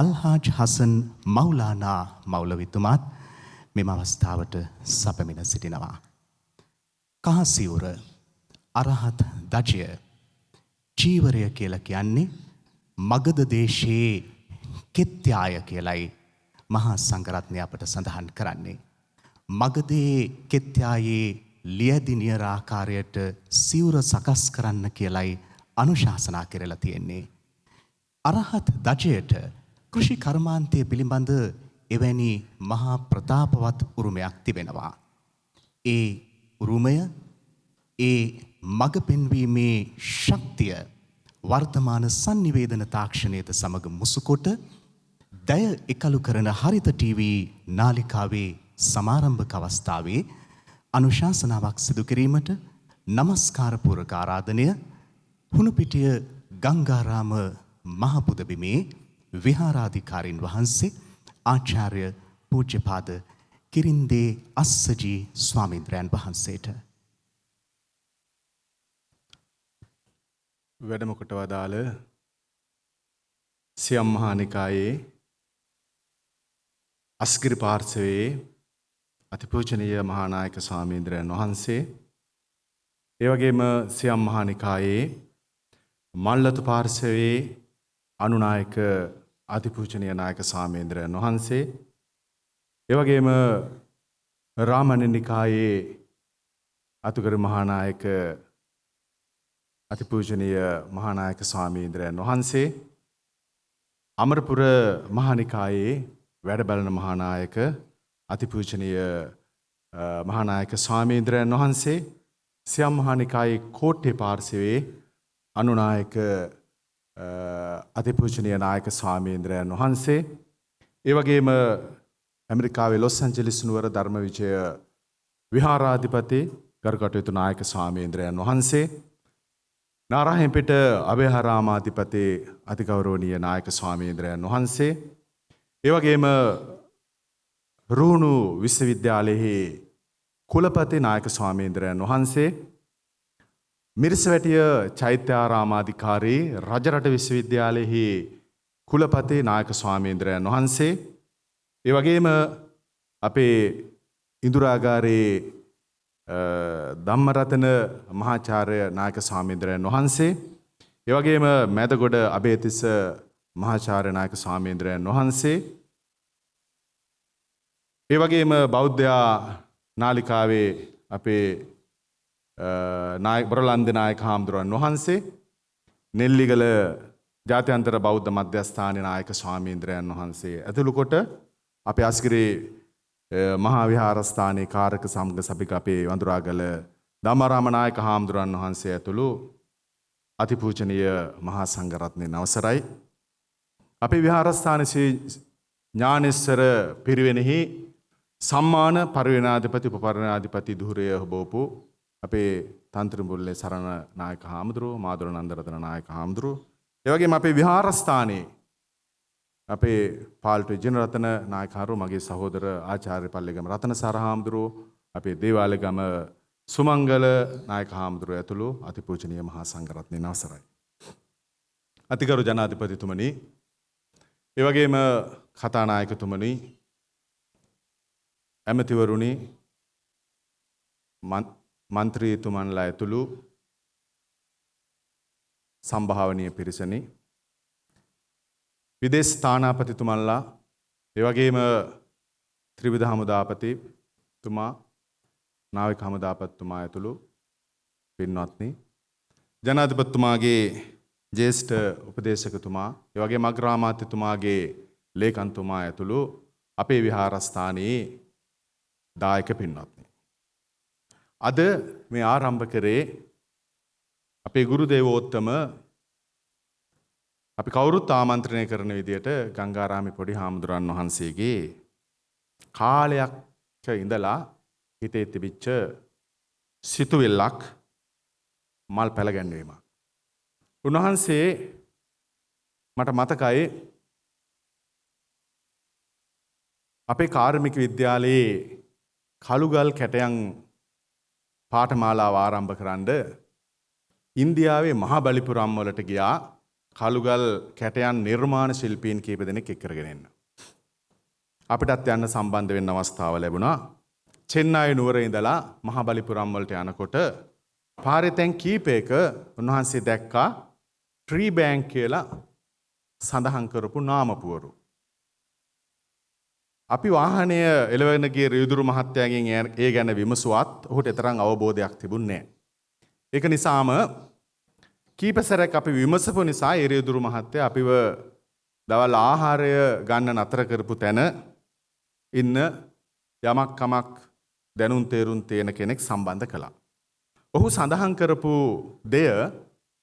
අල්හාජ් හසන් මෞලානා මෞලවිතුමාත් මෙම අවස්ථාවට සපමින සිටිනවා. කහසිවුර අරහත් දජය චීවරය කියලා කියන්නේ මගධ දේශයේ කෙත්යාය කියලයි මහා සංඝරත්නය අපට සඳහන් කරන්නේ. මගධයේ කෙත්යායේ ලියදි නියර ආකාරයට සිවුර සකස් කරන්න කියලයි අනුශාසනා කරලා තියෙන්නේ. අරහත් දජයට කෘෂි කර්මාන්තය පිළිබඳ එවැනි මහා ප්‍රතාපවත් උරුමයක් තිබෙනවා. ඒ උරුමය, ඒ මඟ පෙන්වීමේ ශක්තිය වර්තමාන සංනිවේදන තාක්ෂණයද සමග මුසුකොට දය එකලු කරන හරිත ටීවී නාලිකාවේ සමාරම්භක අවස්ථාවේ අනුශාසනාවක් සිදු කිරීමට නමස්කාර පූර්වක ආරාධනය හුණුපිටිය ගංගාරාම මහපුදබිමේ විහාරාධිකාරීන් වහන්සේ ආචාර්ය පූජ්‍යපාද කිරින්දේ අස්සජී ස්වාමීන්ද්‍රයන් වහන්සේට වැඩම කොට වදාළ සියම් මහා නිකායේ අස්ගිරි පාර්ශවයේ අතිපූජනීය මහානායක ස්වාමීන්ද්‍රයන් වහන්සේ, ඒ වගේම සියම් මහා නිකායේ මල්ලතු පාර්ශවයේ අනුනායක අතිපූජනීය නායක ස්වාමීන්ද්‍රයන් වහන්සේ, ඒ වගේම රාමණ නිකායේ අතුගරු මහානායක අතිපූජනීය මහානායක ස්වාමීන්ද්‍රයන් වහන්සේ, අමරපුර මහානිකායේ වැඩ බලන මහානායක අතිපූජනීය මහානායක ස්වාමීන්ද්‍රයන් වහන්සේ, සියම් මහානිකායේ කෝට්ටේ පාර්ශවයේ අනුනායක අතිපූජනීය නායක ස්වාමීන්ද්‍රයන් වහන්සේ, ඒ වගේම ඇමරිකාවේ ලොස් ඇන්ජලිස් නුවර ධර්ම විජය විහාරාධිපති ගරුකටයුතු නායක ස්වාමීන්ද්‍රයන් වහන්සේ, නාරාහෙම්පිට අභයහාරාමාධිපති අතිගෞරවනීය නායක ස්වාමීන්ද්‍රයන් වහන්සේ, ඒ වගේම රුහුණු විශ්වවිද්‍යාලයේ කුලපති නායක ස්වාමීන්ද්‍රයන් වහන්සේ, මිරිසවැටිය චෛත්‍යාරාමාධිකාරී රජරට විශ්වවිද්‍යාලයේ කුලපති නායක ස්වාමීන්ද්‍රයන් වහන්සේ, ඒ වගේම අපේ ඉඳුරාගාරයේ ධම්මරතන මහාචාර්ය නායක ස්වාමීන්ද්‍රයන් වහන්සේ, ඒ වගේම මැදගොඩ අබේතිස්ස මහාචාර්ය නායක ස්වාමීන්ද්‍රයන් වහන්සේ, ඒ වගේම බෞද්ධ නාලිකාවේ අපේ බොරලන්දේ නායක හාමුදුරන් වහන්සේ, නෙල්ලිගල ජාත්‍යන්තර බෞද්ධ මධ්‍යස්ථානයේ නායක ස්වාමීන්ද්‍රයන් වහන්සේ ඇතුළු කොට අපේ අස්ගිරි මහා විහාරස්ථානයේ කාරක සමග සභික අපේ වඳුරාගල ධම්මාරාම නායක හාමුදුරන් වහන්සේ ඇතුළු අතිපූජනීය මහා සංඝරත්නයන් අවසරයි. අපේ විහාරස්ථානයේ ශ්‍රී ඥානේශ්වර පිරිවෙනෙහි සම්මාන පරිවෙනාධිපති උපපරිවෙනාධිපති ධුරය හොබෝපු අපේ තන්ත්‍රමුල්ලේ සරණ නායක හාමුදුරුවෝ, මාදුර නන්දරතන නායක හාමුදුරුවෝ, ඒ වගේම අපේ විහාරස්ථානයේ අපේ පාල්ටු ජනරතන නායකහරු, මගේ සහෝදර ආචාර්ය පල්ලේගම රතනසාර හාමුදුරුවෝ, අපේ දේවාලගම සුමංගල නායක හාමුදුරුවෝ ඇතුළු අතිපූජනීය මහා සංඝරත්නයන් අවසරයි. අතිගරු ජනාධිපතිතුමනි, ඒ වගේම මන්ත්‍රීතුමන්ලා ඇතුළු සම්භාවනීය පිරිසනි, විදේශ තානාපතිතුමන්ලා, ඒ වගේම ත්‍රිවිධ හමුදාපතිතුමා, නාවික හමුදාපතිතුමා ඇතුළු පින්වත්නි, ජනාධිපතිතුමාගේ ජ්‍යෙෂ්ඨ උපදේශකතුමා, ඒ වගේම අග්‍රාමාත්‍යතුමාගේ ලේකම්තුමා ඇතුළු අපේ විහාරස්ථානයේ දායක පින්වත්නි. අද මේ ආරම්භ කරේ අපේ ගුරු දේවෝත්තම අපි කවුරුත් ආමන්ත්‍රණය කරන විදියට ගංගාරාමේ පොඩි හාමුදුරන් වහන්සේගේ කාලයක් ඉඳලා හිතේ තිබිච්ච සිතුවිල්ලක් මල් පැල ගැන්වීමක්. උන්වහන්සේ මට මතකයි අපේ කාර්මික විද්‍යාලයේ කළුගල් කැටයන් පාඨමාලාව ආරම්භ කරන්න ඉන්දියාවේ මහා බලිපුරම් වලට ගියා කළුගල් කැටයන් නිර්මාණ ශිල්පීන් කීප දෙනෙක් එක්කරගෙන එන්න. අපිටත් යන්න සම්බන්ධ වෙන්න අවස්ථාව ලැබුණා. චෙන්නයි නුවර ඉඳලා මහා බලිපුරම් වලට යනකොට පාරේ තැන් කීපයක උන්වහන්සේ දැක්කා ට්‍රී බෑන්ක් කියලා සඳහන් කරපු නාමපුවරු. අපි වාහනය එළවෙන ගිය රියදුරු මහත්තයාගෙන් ඒ ගැන විමසුවත් ඔහුට තරම් අවබෝධයක් තිබුණේ නැහැ. ඒක නිසාම කීප සැරයක් අපි විමසපු නිසා ඒ රියදුරු මහත්තයා අපිව දවල් ආහාරය ගන්න නතර කරපු තැන ඉන්න යමක් කමක් දැනුම් තේරුම් තියෙන කෙනෙක් සම්බන්ධ කළා. ඔහු සඳහන් කරපු දෙය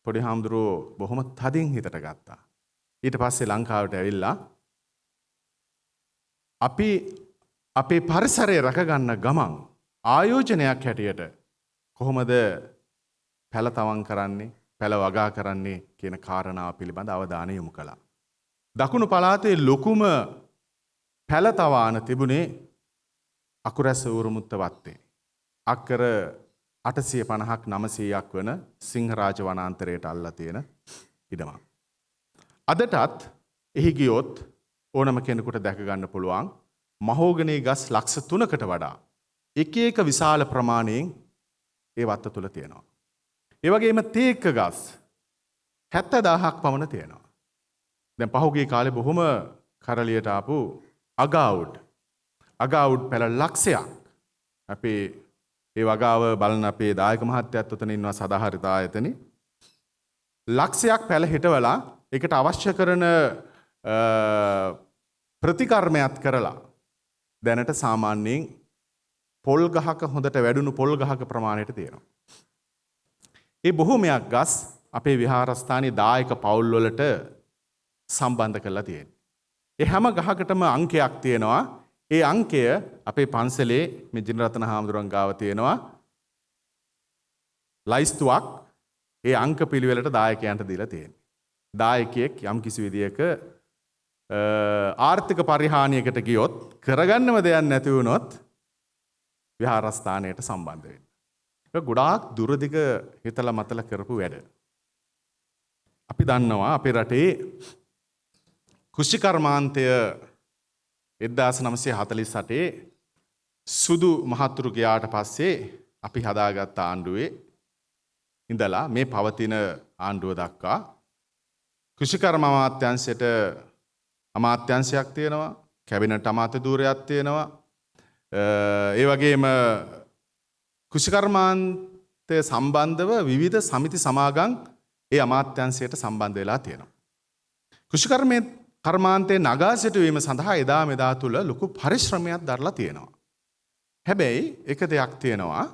පොඩි හාමුදුරුවෝ බොහොම තදින් හිතට ගත්තා. ඊට පස්සේ ලංකාවට ඇවිල්ලා අපි අපේ පරිසරය රැකගන්න ගමන් ආයෝජනයක් හැටියට කොහොමද පැල තවම් කරන්නේ, පැල වගා කරන්නේ කියන කාරණාව පිළිබඳ අවධානය යොමු කළා. දකුණු පළාතේ ලොකුම පැල තවාන තිබුණේ අකුරැස්ස ඌරුමුත්ත වත්තේ. අක්කර 850ක් 900ක් වන සිංහරාජ වනාන්තරයට අල්ලා තියෙන ඉඩමක්. අදටත් එහි ගියොත් ඕනම කෙනෙකුට දැක ගන්න පුළුවන් මහෝගනී ගස් ලක්ෂ 3කට වඩා එක එක විශාල ප්‍රමාණයෙන් ඒ වත්ත තුල තියෙනවා. ඒ වගේම තේක්ක ගස් 70000ක් පමණ තියෙනවා. දැන් පහුගිය කාලේ බොහොම කරලියට ආපු අගාවුඩ් පැල ලක්ෂයක් අපේ ඒ වගාව බලන අපේ දායක මහත්තයත් උතන ඉන්නවා සදාහරිත ආයතනේ ලක්ෂයක් පැල හිටවලා ඒකට අවශ්‍ය කරන ප්‍රතිකර්මයක් කරලා දැනට සාමාන්‍යයෙන් පොල් ගහක හොඳට වැඩුණු පොල් ගහක ප්‍රමාණයට තියෙනවා. ඒ බොහෝමයක් ගස් අපේ විහාරස්ථානයේ දායක පවුල් වලට සම්බන්ධ කරලා තියෙනවා. ඒ හැම ගහකටම අංකයක් තියෙනවා. ඒ අංකය අපේ පන්සලේ මේ ජිනරතන හාමුදුරන් ගාව තියෙනවා. ලයිස්තුවක් ඒ අංක පිළිවෙලට දායකයන්ට දීලා තියෙනවා. දායකයෙක් යම් කිසි විදියක ආර්ථික පරිහානියකට ගියොත් කරගන්නම දෙයක් නැති වුණොත් විහාරස්ථානයට සම්බන්ධ වෙන්න. ඒක ගොඩාක් දුරදිග හිතලා මතලා කරපු වැඩ. අපි දන්නවා අපේ රටේ කෘෂිකර්මාන්තය 1948 සුදු මහතුරු ගියාට පස්සේ අපි හදාගත්ත ආණ්ඩුවේ ඉඳලා මේ පවතින ආණ්ඩුව දක්වා කෘෂිකර්ම අමාත්‍යාංශයට අමාත්‍යාංශයක් තියෙනවා, කැබිනට් අමාත්‍ය ධූරයක් තියෙනවා. ඒ වගේම කෘෂිකර්මාන්තය සම්බන්ධව විවිධ සමිති සමාගම් ඒ අමාත්‍යාංශයට සම්බන්ධ වෙලා තියෙනවා. කර්මාන්තයේ නගා සිටුවීම සඳහා එදා මෙදා තුල ලොකු පරිශ්‍රමයක් දරලා තියෙනවා. හැබැයි එක දෙයක් තියෙනවා.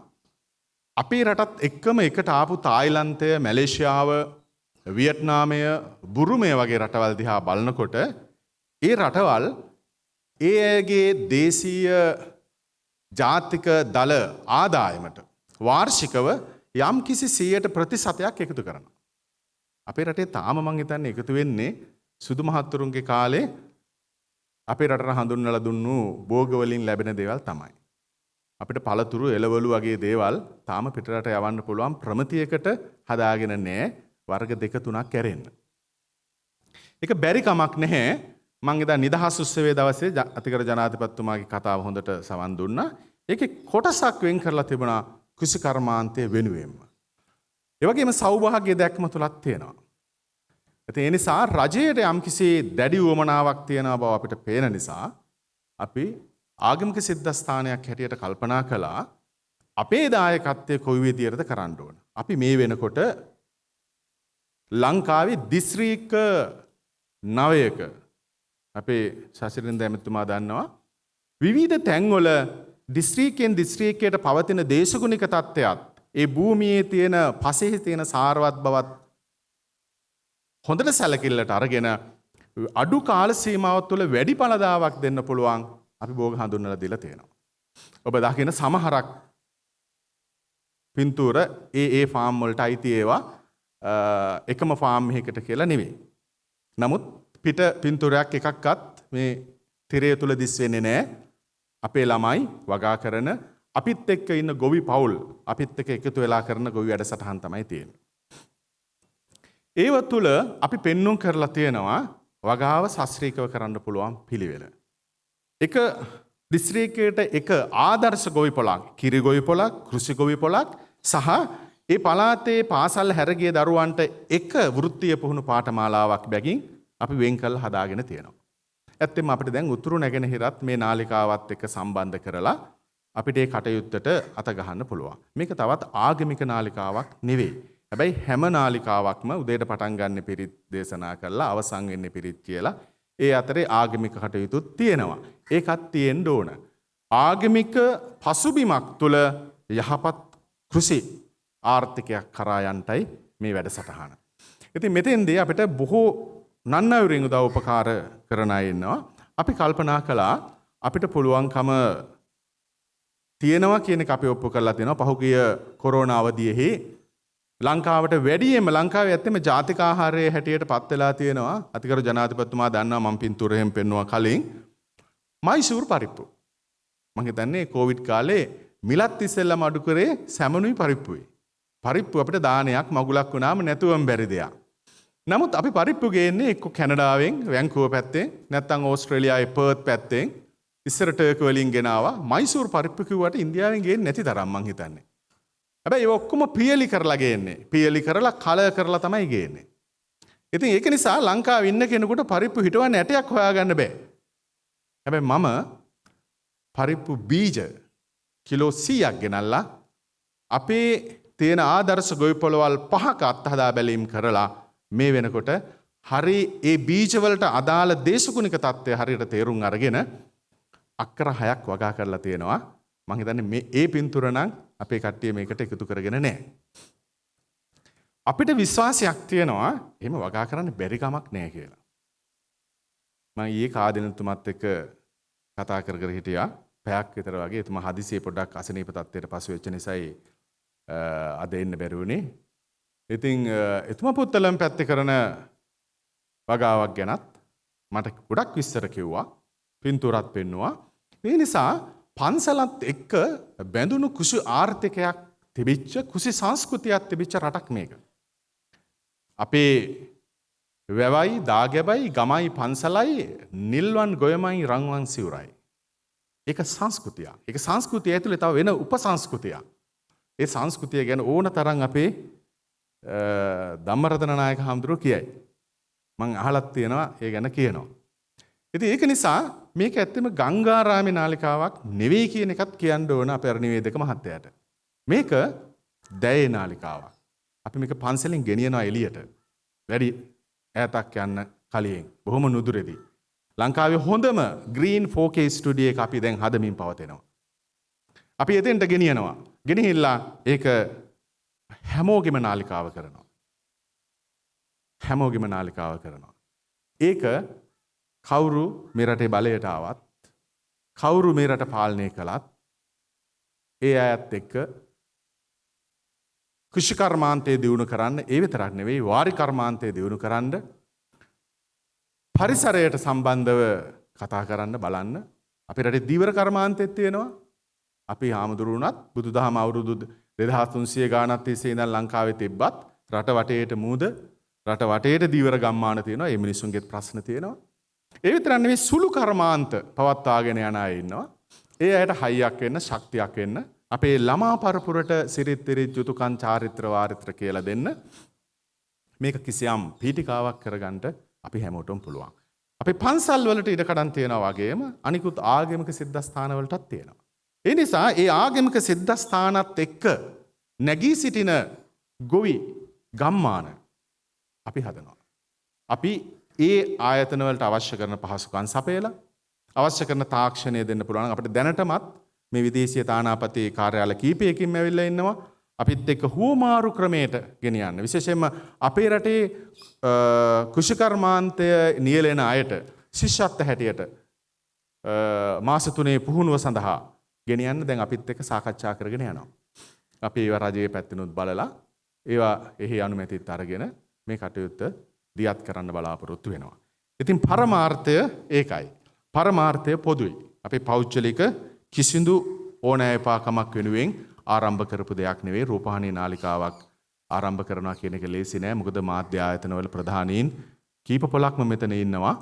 අපේ රටත් එක්කම එකට ආපු තායිලන්තය, මැලේසියාව, වියට්නාමය, බුරුමය වගේ රටවල් දිහා බලනකොට ඒ රටවල් ඒ අයගේ දේශීය ජාතික දල ආදායමට වාර්ෂිකව යම් කිසි 100% එකතු කරනවා. අපේ රටේ තාම මං හිතන්නේ එකතු වෙන්නේ සුදු මහත්තුරුන්ගේ කාලේ අපේ රටට හඳුන්වලා දුන්නු භෝග වලින් ලැබෙන දේවල් තමයි. අපිට පළතුරු එළවලු වගේ දේවල් තාම පිටරට යවන්න පුළුවන් ප්‍රමිතියකට හදාගෙන නැහැ වර්ග 2-3ක් කැරෙන්න. ඒක බැරි කමක් නැහැ. මං එදා නිදහස් උත්සවයේ දවසේ අතිගරු ජනාධිපතිතුමාගේ කතාව හොඳට සවන් දුන්නා. ඒකේ කොටසක් වෙන් කරලා තිබුණා කෘෂි කර්මාන්තය වෙනුවෙන්ම. ඒ වගේම සෞභාග්‍ය දැක්ම තුලක් තියෙනවා. ඒ නිසා රජයට යම්කිසි දැඩි උවමනාවක් තියෙන බව අපිට පේන නිසා අපි ආගමික සිද්ධාස්ථානයක් හැටියට කල්පනා කළා අපේ දායකත්වය කොයි විදියටද කරන්න ඕන. අපි මේ වෙනකොට ලංකාවේ දිස්ත්‍රික්ක 9ක අපේ ශාස්ත්‍රීය ඇමතුමා දන්නවා විවිධ තැන්වල දිස්ත්‍රික්කෙන් දිස්ත්‍රික්කයට පවතින දේශගුණික තත්ත්වයක් ඒ භූමියේ තියෙන පසෙහි තියෙන සාරවත් බවත් හොඳට සැලකිල්ලට අරගෙන අඩු කාල සීමාවක් තුළ වැඩි පළදාවක් දෙන්න පුළුවන් අපි භෝග හඳුන්වලා දීලා තියෙනවා. ඔබ දකින සමහරක් පින්තූර ඒ ෆාම් වලට අයිති ඒවා එකම ෆාම් එකකට කියලා නෙවෙයි. නමුත් පිට පින්තූරයක් එකක්වත් මේ තිරය තුල දිස් වෙන්නේ නැහැ. අපේ ළමයි වගා කරන අපිත් එක්ක ඉන්න ගොවි පවුල් අපිත් එක්ක එකතු වෙලා කරන ගොවි වැඩසටහන් තමයි තියෙන්නේ. ඒව තුළ අපි පෙන්눔 කරලා තියෙනවා වගාව ශාස්ත්‍රීයව කරන්න පුළුවන් පිළිවෙල. එක දිස්ත්‍රික්කයට එක ආදර්ශ ගොවි පොළක්, කිරි ගොවි පොළක්, කෘෂි ගොවි පොළක් සහ ඒ පළාතේ පාසල් හැරගිය දරුවන්ට එක වෘත්තීය පුහුණු පාඨමාලාවක් බැගින් අපි වෙන් කළ හදාගෙන තියෙනවා. ඇත්තෙන්ම අපිට දැන් උතුරු නැගෙනහිරත් මේ නාලිකාවත් එක්ක සම්බන්ධ කරලා අපිට ඒ කටයුත්තට අත ගහන්න පුළුවන්. මේක තවත් ආගමික නාලිකාවක් නෙවෙයි. හැබැයි හැම නාලිකාවක්ම උදේට පටන් ගන්න පිරිත් දේශනා කරලා අවසන් වෙන්නේ පිරිත් කියලා. ඒ අතරේ ආගමික කටයුතුත් තියෙනවා. ඒකත් තියෙන්න ඕන. ආගමික පසුබිමක් තුළ යහපත් කෘෂි ආර්ථිකයක් කරා යන්නයි මේ වැඩසටහන. ඉතින් මෙතෙන්දී අපිට බොහෝ නන්නවරින් උදව් උපකාර කරන අය ඉන්නවා. අපි කල්පනා කළා අපිට පුළුවන්කම තියෙනවා කියන එක අපි ඔප්පු කරලා තියෙනවා. පහුගිය කොරෝනා අවධියේ ලංකාවට වැඩියෙන්ම ලංකාවේ ඇත්තම ජාතික ආහාරයේ හැටියට පත් වෙලා තියෙනවා. අතිගරු ජනාධිපතිතුමා දන්නවා මම පින්තූරයෙන් පෙන්නුවා කලින් මයිසූර් පරිප්පු. මම හිතන්නේ කොවිඩ් කාලේ මිලත් ඉස්සෙල්ලාම අඩු කරේ සැමනුයි පරිප්පුයි. පරිප්පු අපිට දානයක් මගුලක් වුණාම නැතුවම බැරි දෙයක්. නමුත් අපි පරිප්පු ගේන්නේ එක්ක කැනඩාවෙන් වැන්කූවර් පැත්තෙන් නැත්නම් ඕස්ට්‍රේලියාවේ පර්ත් පැත්තෙන් ඉස්සර ටර්ක් වලින් ගෙනාවා. මයිසූර් පරිප්පු කිව්වට ඉන්දියාවෙන් ගේන්නේ නැති තරම් මං හිතන්නේ. හැබැයි ඒ ඔක්කොම පියලි කරලා ගේන්නේ. පියලි කරලා කලර් කරලා තමයි ගේන්නේ. ඉතින් ඒක නිසා ලංකාවේ ඉන්න කෙනෙකුට පරිප්පු හිටවන්න ඇටයක් හොයාගන්න බෑ. හැබැයි මම පරිප්පු බීජ කිලෝ 100ක් ගෙනල්ලා අපේ තියෙන ආදර්ශ ගොවි පොළවල් 5ක අත්හදා බැලීම් කරලා මේ වෙනකොට හරි ඒ බීජවලට අදාළ දේශගුණික තත්ත්වය හරියට තේරුම් අරගෙන අක්කර 6ක් වගා කරලා තියෙනවා. මම හිතන්නේ මේ ඒ පින්තූර නම් අපේ කට්ටිය මේකට එකතු කරගෙන නැහැ. අපිට විශ්වාසයක් තියෙනවා එහෙම වගා කරන්න බැරි කමක් නැහැ කියලා. මම ඊයේ කාදිනතුමත් එක්ක කතා කර හිටියා. පැයක් විතර වගේ එතුමා හදිසියේ පොඩ්ඩක් අසනීප තත්ත්වයට පසු වෙච්ච නිසායි අද එන්න බැරි වුණේ. ඉතින් එතුමා පුත්තලම් පැත්තේ කරන වගාවක් ගැනත් මට ගොඩක් විස්තර කිව්වා. පින්තූරත් පෙන්නුවා. ඒ නිසා පන්සලත් එක්ක බැඳුණු කුසු ආර්ථිකයක් තිබිච්ච කුසි සංස්කෘතියක් තිබිච්ච රටක් මේක. අපේ වැවයි දාගැබයි ගමයි පන්සලයි නිල්වන් ගොයමයි රන්වන් සිවුරයි. ඒක සංස්කෘතියක්. ඒක සංස්කෘතිය ඇතුලේ තව වෙන උපසංස්කෘතියක්. ඒ සංස්කෘතිය ගැන ඕන තරම් අපේ ධම්මරතන නායක හඳුරු කියයි. මං අහලත් තියෙනවා ඒ ගැන කියනවා. ඉතින් ඒක නිසා මේක ඇත්තම ගංගාරාමේ නාලිකාවක් නෙවෙයි කියන එකත් කියන්න ඕන අපේ අරණිවේදක මහත්තයාට. මේක දැයේ නාලිකාවක්. අපි මේක පන්සලෙන් ගෙනියනවා එළියට. වැඩි ඈතක් යන්න කලින් බොහොම නුදුරේදී. ලංකාවේ හොඳම green 4K ස්ටුඩියෝ එක අපි දැන් හදමින් පවතිනවා. අපි එතෙන්ට ගෙනියනවා. ගෙනහිල්ලා ඒක හැමෝගෙම නාලිකාව කරනවා. හැමෝගෙම නාලිකාව කරනවා. ඒක කවුරු මේ රටේ බලයට ආවත් කවුරු මේ රට පාලනය කළත් ඒ අයත් එක්ක කෘෂි කර්මාන්තය දියුණු කරන්න ඒ විතරක් නෙවෙයි වාරි කර්මාන්තය දියුණු කරන්න පරිසරයට සම්බන්ධව කතා කරන්න බලන්න අපේ රටේ දීවර කර්මාන්තෙත් තියෙනවා. අපි හාමුදුරුවොත් බුදුදහම අවුරුදු 2300 ගානක් තිස්සේ ඉඳන් ලංකාවේ තිබ්බත් රට වටේට මූද රට වටේට දීවර ගම්මාන තියෙනවා. ඒ මිනිස්සුන්ගේ ප්‍රශ්න තියෙනවා. ඒ විතරක් නෙවෙයි සුළු කර්මාන්ත පවත්වාගෙන යන අය ඉන්නවා. ඒ අයට හයියක් වෙන්න ශක්තියක් වෙන්න අපේ ළමා පරපුරට සිරිත් විරිත් යුතුයකම් චාරිත්‍ර වාරිත්‍ර කියලා දෙන්න මේක කිසියම් පීඨිකාවක් කරගන්න අපි හැමෝටම පුළුවන්. අපේ පන්සල් වලට ඉඩකඩම් තියෙනවා වගේම අනිකුත් ආගමික සිද්ධාස්ථාන වලටත් තියෙනවා. ඒ නිසා ඒ ආගමික සිද්ධාස්ථානත් එක්ක නැගී සිටින ගොවි ගම්මාන අපි හදනවා. අපි ඒ ආයතන වලට අවශ්‍ය කරන පහසුකම් සපයලා අවශ්‍ය කරන තාක්ෂණය දෙන්න පුළුවන්. අපිට දැනටමත් මේ විදේශීය තානාපති කාර්යාල කීපයකින් ඇවිල්ලා ඉන්නවා. අපිත් එක්ක හුවමාරු ක්‍රමයට ගෙනියන්න. විශේෂයෙන්ම අපේ රටේ කෘෂිකර්මාන්තය නියැලෙන අයට ශිෂ්‍යත්ව හැටියට මාස 3 පුහුණුව සඳහා ගෙනියන්න දැන් අපිත් එක්ක සාකච්ඡා කරගෙන යනවා. අපි ඒවා රජයේ පැත්තෙනුත් බලලා ඒවා එහි අනුමැතිත් අරගෙන මේ කටයුත්ත දියත් කරන්න බලාපොරොත්තු වෙනවා. ඉතින් පරමාර්ථය ඒකයි. පරමාර්ථය පොදුයි. අපි පෞද්ගලික කිසිදු ඕනෑපාකමක් වෙනුවෙන් ආරම්භ කරපු දෙයක් නෙවෙයි. රූපවාහිනී නාලිකාවක් ආරම්භ කරනවා කියන එක ලේසි නෑ. මොකද මාධ්‍ය ආයතනවල ප්‍රධානීන් කීප පොලක්ම මෙතන ඉන්නවා.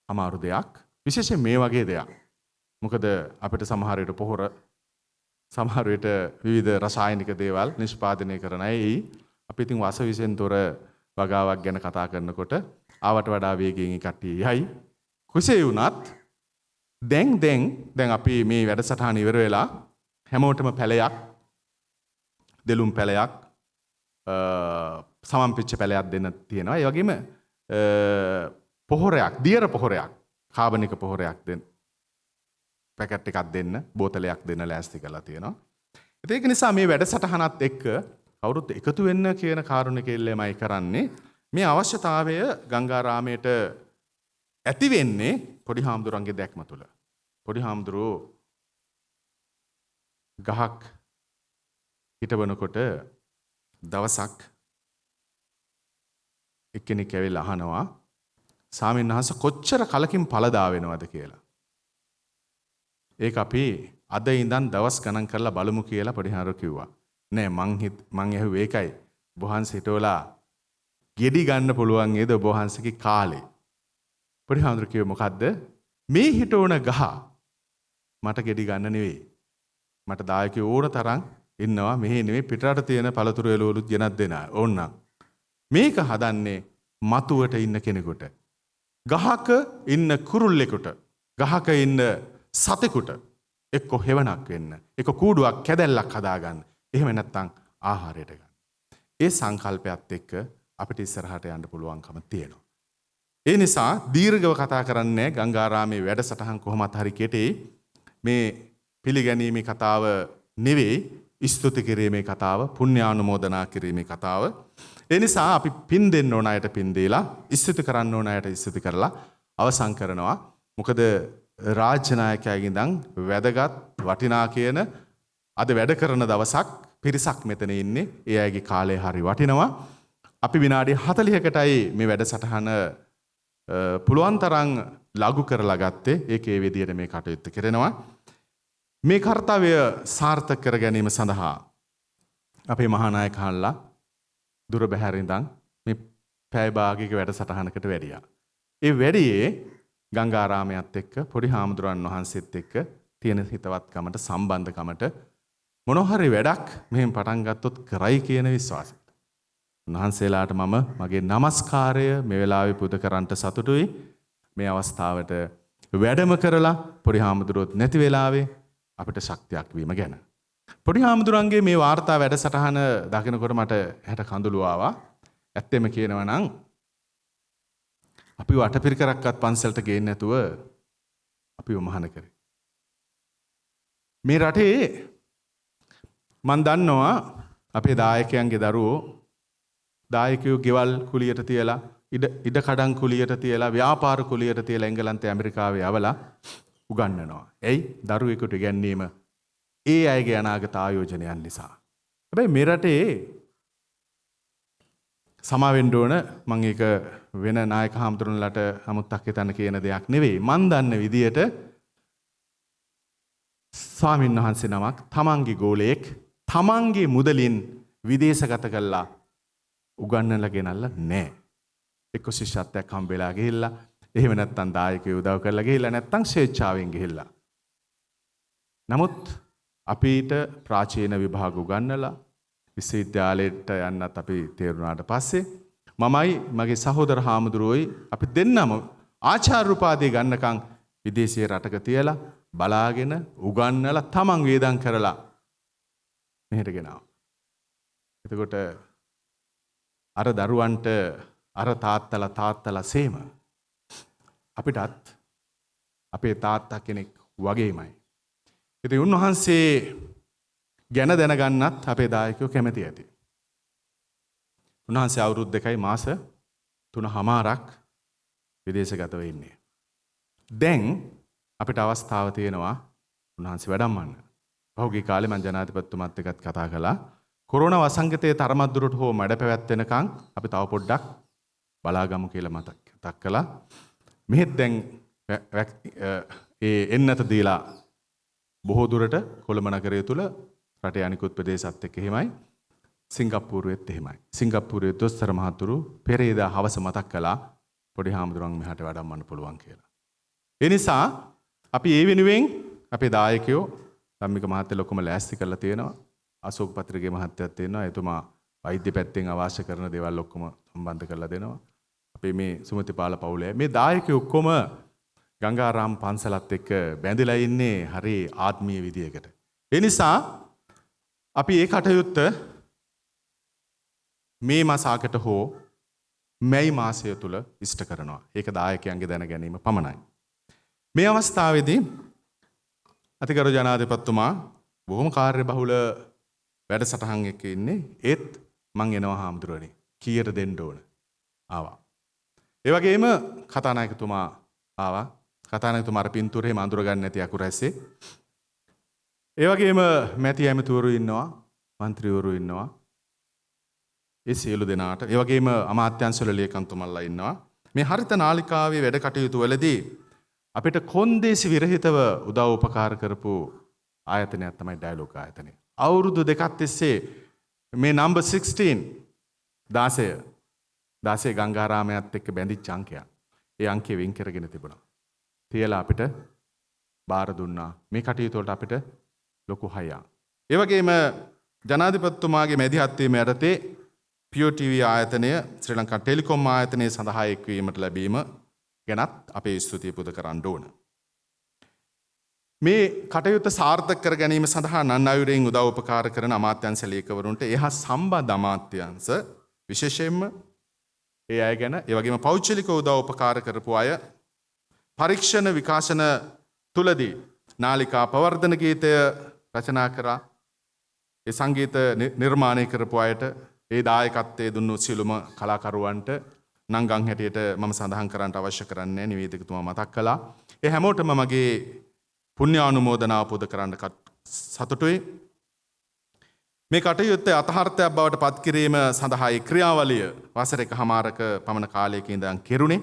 අමාරු දෙයක්. විශේෂයෙන් මේ වගේ දෙයක්. මොකද අපිට සමහර විට පොහොර සමහර විට විවිධ රසායනික දේවල් නිෂ්පාදනය කරන අය අපි ඉතින් වාසවිසෙන් තොර වගාවක් ගැන කතා කරනකොට ආවට වඩා වේගයෙන් කට්ටිය යයි. කුසේ වුණත් දැන් අපි මේ වැඩසටහන ඉවර වෙලා හැමෝටම පැලයක් දෙලුම් පැලයක් සමම්පිච්ච පැලයක් දෙන්න තියෙනවා. ඒ වගේම පොහොරයක් දියර පොහොරයක් කාබනික පොහොරයක් දෙන්න පැකට් එකක් දෙන්න බෝතලයක් දෙන්න ලෑස්ති කරලා තියෙනවා. ඒක නිසා මේ වැඩසටහනත් එක්ක කවුරුත් එකතු වෙන්න කියන කාරුණිකෙල්ලමයි කරන්නේ. මේ අවශ්‍යතාවය ගංගාරාමයට ඇති වෙන්නේ පොඩි හාමුදුරන්ගේ දැක්ම තුළ. පොඩි හාමුදුරුවෝ ගහක් හිටවනකොට දවසක් එක්කෙනෙක් ඇවිල්ලා අහනවා ස්වාමීන් වහන්සේ කොච්චර කලකින් පළදා වෙනවද කියලා. ඒක අපි අද ඉඳන් දවස් ගණන් කරලා බලමු කියලා පොඩි හාමුදුරුවෝ කිව්වා. නෑ මං ඇහුවේ ඒකයි. ඔබ වහන්සේ හිටවලා ගෙඩි ගන්න පුළුවන් නේද ඔබ වහන්සේගේ කාලේ. පොඩි හාමුදුරුවෝ කිව්වේ මොකද්ද? මේ හිටවන ගහ මට ගෙඩි ගන්න නෙවෙයි. මට දායකයෝ ඕන තරම් ඉන්නවා. මෙහෙ නෙවෙයි පිටරට තියෙන පළතුරු එළවලුත් ගෙනත් දෙන ඕන්නම්. මේක හදන්නේ මතුවට ඉන්න කෙනෙකුට. ගහක ඉන්න කුරුල්ලෙකුට, ගහක ඉන්න සතෙකුට එක්ක හෙවණක් වෙන්න, එක්ක කූඩුවක් කැදැල්ලක් හදාගන්න. එහෙම නැත්නම් ආහාරයට ගන්න. ඒ සංකල්පයත් එක්ක අපිට ඉස්සරහට යන්න පුළුවන්කම තියෙනවා. ඒ නිසා දීර්ඝව කතා කරන්නේ ගංගාරාමේ වැඩසටහන් කොහොමත් හරි කෙටේ. මේ පිළිගැනීමේ කතාව නෙවෙයි, ස්තුති කිරීමේ කතාව, පුණ්‍යානුමෝදනා කිරීමේ කතාව. ඒ නිසා අපි පින් දෙන්න ඕන අයට පින් දීලා, ස්තුති කරන්න ඕන අයට ස්තුති කරලා අවසන් කරනවා. මොකද රාජ්‍ය නායකයාගෙන් ඉඳන් වැදගත් වටිනා කියන අද වැඩ කරන දවසක් පිරිසක් මෙතන ඉන්නේ. ඒ අයගේ කාලය හරි වටිනවා. අපි විනාඩි 40කටයි මේ වැඩසටහන පුළුවන් තරම් ලඝු කරලා ගත්තේ. ඒකේ විදියට මේ කටයුත්ත කරනවා. මේ කාර්යය සාර්ථක කර ගැනීම සඳහා අපේ මහානායකයන්ලා දුර බැහැර ඉඳන් මේ පැය භාගයක වැඩසටහනකට වැඩියා. ඒ වැඩියේ ගංගාරාමයත් එක්ක පොඩි හාමුදුරන් වහන්සේත් එක්ක තියෙන හිතවත්කමට සම්බන්ධකමට මොනවා හරි වැඩක් මෙහෙම පටන් ගත්තොත් කරයි කියන විශ්වාසය. උන්වහන්සේලාට මම මගේ নমස්කාරය මේ වෙලාවේ පුද කරන්ට සතුටුයි. මේ අවස්ථාවට වැඩම කරලා පොඩි හාමුදුරුවොත් නැති වෙලාවේ අපිට ශක්තියක් වීම ගැන. පොඩි හාමුදුරන්ගේ මේ වාර්තා වැඩසටහන දකිනකොට මට හැට කඳුළු ආවා. ඇත්තෙම කියනවා නම් අපි වටපිරිකරක්වත් පන්සලට ගේන්නේ නැතුව අපිව මහාන කරේ. මේ රටේ මන් දන්නවා අපේ දායකයන්ගේ දරුවෝ දායකයෝ ගෙවල් කුලියට තියලා ඉඩ කඩන් කුලියට තියලා ව්‍යාපාර කුලියට තියලා එංගලන්තේ ඇමරිකාවේ යවලා උගන්වනවා. එයි දරුවෙකුට ඉගැන්වීම ඒ අයගේ අනාගත ආයෝජනයන් නිසා. හැබැයි මේ රටේ සමාවෙන්න ඕන මම ඒක වෙන නායක හාමුදුරන්ලට අමුත්තක් හිතන්න කියන දෙයක් නෙවෙයි. මන් දන්න විදියට ස්වාමීන් වහන්සේ නමක් තමන්ගේ ගෝලයෙක් තමන්ගේ මුදලින් විදේශගත කළා උගන්නලා ගෙනල්ලා නැහැ. එක්ක ශිෂ්‍යත්වයක් හම්බෙලා ගිහිල්ලා, එහෙම නැත්නම් දායකයෝ උදව් කරලා ගිහිල්ලා, නැත්නම් ස්වේච්ඡාවෙන් ගිහිල්ලා. නමුත් අපිට ප්‍රාචීන විභාග උගන්වලා විශ්වවිද්‍යාලයට යන්නත් අපි තේරුණාට පස්සේ මමයි මගේ සහෝදර හාමුදුරුවෝයි අපි දෙන්නම ආචාර්ය උපාධිය ගන්නකම් විදේශීය රටක තියලා බලාගෙන උගන්වලා තමන් වේදම් කරලා මෙහෙට ගෙනාවා. එතකොට අර දරුවන්ට අර තාත්තලා සේම අපිටත් අපේ තාත්තා කෙනෙක් වගේමයි. ඉතින් උන්වහන්සේ ගැන දැනගන්නත් අපේ දායකයෝ කැමති ඇති. උන්වහන්සේ අවුරුදු 2යි මාස 3මාරක් විදේශගතව ඉන්නේ. දැන් අපිට අවස්ථාව තියෙනවා උන්වහන්සේ වැඩමවන්න. පහුගිය කාලේ මම ජනාධිපතිතුමත් එක්කත් කතා කළා. කොරෝනා වසංගතයේ තරමක් දුරට හෝ මැඩ පැවැත්වෙනකන් අපි තව පොඩ්ඩක් බලාගමු කියලා මතක් කළා. මෙහෙත් දැන් ඒ එන්නත දීලා බොහෝ දුරට කොළඹ නගරය තුල රටේ අනිකුත් ප්‍රදේශات එක්ක එහෙමයි. සිංගප්පූරුවෙත් එහෙමයි. සිංගප්පූරුවේ දොස්තර මහතුරු පෙරේදා හවස මතක් කළා පොඩි හාමුදුරන් මෙහාට වැඩමවන්න පුළුවන් කියලා. ඒ නිසා අපි ඒ වෙනුවෙන් අපේ දායකයෝ ධම්මික මහත්තයා ලොකුම ලෑස්ති කරලා තියෙනවා. අශෝක් පත්‍රිගේ මහත්තයාත් තියෙනවා. එතුමා වෛද්‍ය පැත්තෙන් අවශ්‍ය කරන දේවල් ඔක්කොම සම්බන්ධ කරලා දෙනවා. අපේ මේ සුමතිපාල පවුලේ මේ දායකයෝ ඔක්කොම ගංගාරාම පන්සලත් එක්ක බැඳිලා ඉන්නේ හරි ආත්මීය විදියකට. ඒ නිසා අපි ඒ කටයුත්ත මේ මාසයකට හෝ මැයි මාසය තුල ඉෂ්ට කරනවා. ඒක දායකයන්ගේ දැන ගැනීම පමණයි. මේ අවස්ථාවේදී අතිගරු ජනාධිපතිතුමා බොහොම කාර්යබහුල වැඩසටහන් එක්ක ඉන්නේ. ඒත් මං එනවා හාමුදුරනේ. කීයට දෙන්න ඕන? ආවා. ඒ වගේම කතානායකතුමා ආවා. කතානායකතුමා අර පින්තූරේ මඳුර ගන්න නැති අකුරැස්සේ. ඒ වගේම මැති ඇමතිවරු ඉන්නවා, മന്ത്രിවරු ඉන්නවා. ඒ සියලු දෙනාට ඒ වගේම අමාත්‍යාංශවල ලේකම්තුමන්ලා ඉන්නවා. මේ හරිත නාලිකාවේ වැඩ කටයුතු වලදී අපිට කොන්දේසි විරහිතව උදව් උපකාර කරපු ආයතනයක් තමයි ඩයලොග් ආයතනය. අවුරුදු දෙකක් තිස්සේ මේ නම්බර් 16 ගංගාරාමයත් එක්ක බැඳිච්ච අංකයක්. ඒ අංකය වෙන් කරගෙන තිබුණා. තියලා අපිට බාර දුන්නා. මේ කටයුතු වලට අපිට ලොකු හයක්. ඒ වගේම ජනාධිපතිතුමාගේ මැදිහත් වීම යටතේ POTV ආයතනය ශ්‍රී ලංකා ටෙලිකොම් ආයතනයේ සඳහා එක්වීමට ලැබීම ගැනත් අපේ ස්තුතිය පුද කරන්න ඕන. මේ කටයුත්ත සාර්ථක කර ගැනීම සඳහා නන් අයුරින් උදව් උපකාර කරන අමාත්‍යංශ ලේකවරුන්ට එහා සම්බන්ධ අමාත්‍යංශ විශේෂයෙන්ම ඒ අය ගැන ඒ වගේම පෞද්ගලික උදව් උපකාර කරපු අය පරීක්ෂණ විකාශන තුලදී නාලිකා පවර්ධන ගීතය රචනා කරා. ඒ සංගීත නිර්මාණය කරපු අයට ඒ දායකත්වයේ දුන්නු සියලුම කලාකරුවන්ට නංගන් හැටියට මම සඳහන් කරන්නට අවශ්‍ය කරන්නේ නිවේදකතුමා මතක් කළා. ඒ හැමෝටම මගේ පුණ්‍යානුමෝදනාව පුද කරන්න සතුටුයි. මේ කටයුත්තේ අතහර්ථයක් බවට පත් කිරීම සඳහා ක්‍රියාවලිය වසර එකමාරක පමණ කාලයක ඉඳන් කෙරුණේ.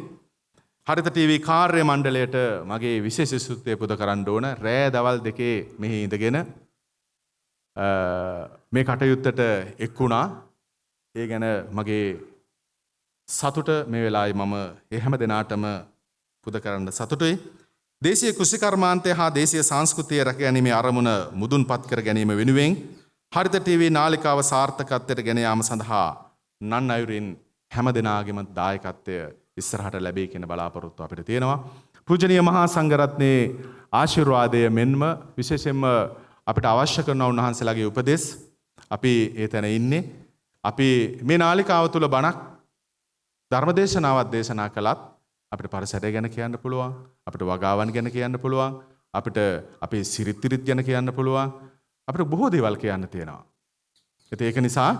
හරිත ටීවී කාර්ය මණ්ඩලයට මගේ විශේෂ ස්තුතිය පුද කරන්න ඕන. රෑ දවල් දෙකේ මෙහි ඉඳගෙන මේ කටයුත්තට එක් වුණා. ඒ ගැන මගේ සතුට මේ වෙලාවේ මම ඒ හැම දිනාටම පුද කරන්න සතුටුයි. දේශීය කෘෂිකර්මාන්තය හා දේශීය සංස්කෘතිය රැක ගැනීමේ අරමුණ මුදුන්පත් කර ගැනීම වෙනුවෙන් හරිත ටීවී නාලිකාව සාර්ථකත්වයට ගෙන යාම සඳහා නන් අයුරින් හැම දිනාගේම දායකත්වය ඉස්සරහට ලැබෙයි කියන බලාපොරොත්තු අපිට තියෙනවා. පූජනීය මහා සංඝරත්නයේ ආශිර්වාදය මෙන්ම විශේෂයෙන්ම අපිට අවශ්‍ය කරන උන්වහන්සේලාගේ උපදෙස් අපි ඒ තැන ඉන්නේ. අපි මේ නාලිකාව තුල බණක් ධර්මදේශනාවක් දේශනා කළත් අපිට පරිසරය ගැන කියන්න පුළුවන්, අපිට වගාවන් ගැන කියන්න පුළුවන්, අපිට අපේ සිරිත් ගැන කියන්න පුළුවන්, අපිට බොහෝ දේවල් කියන්න තියෙනවා. ඒක නිසා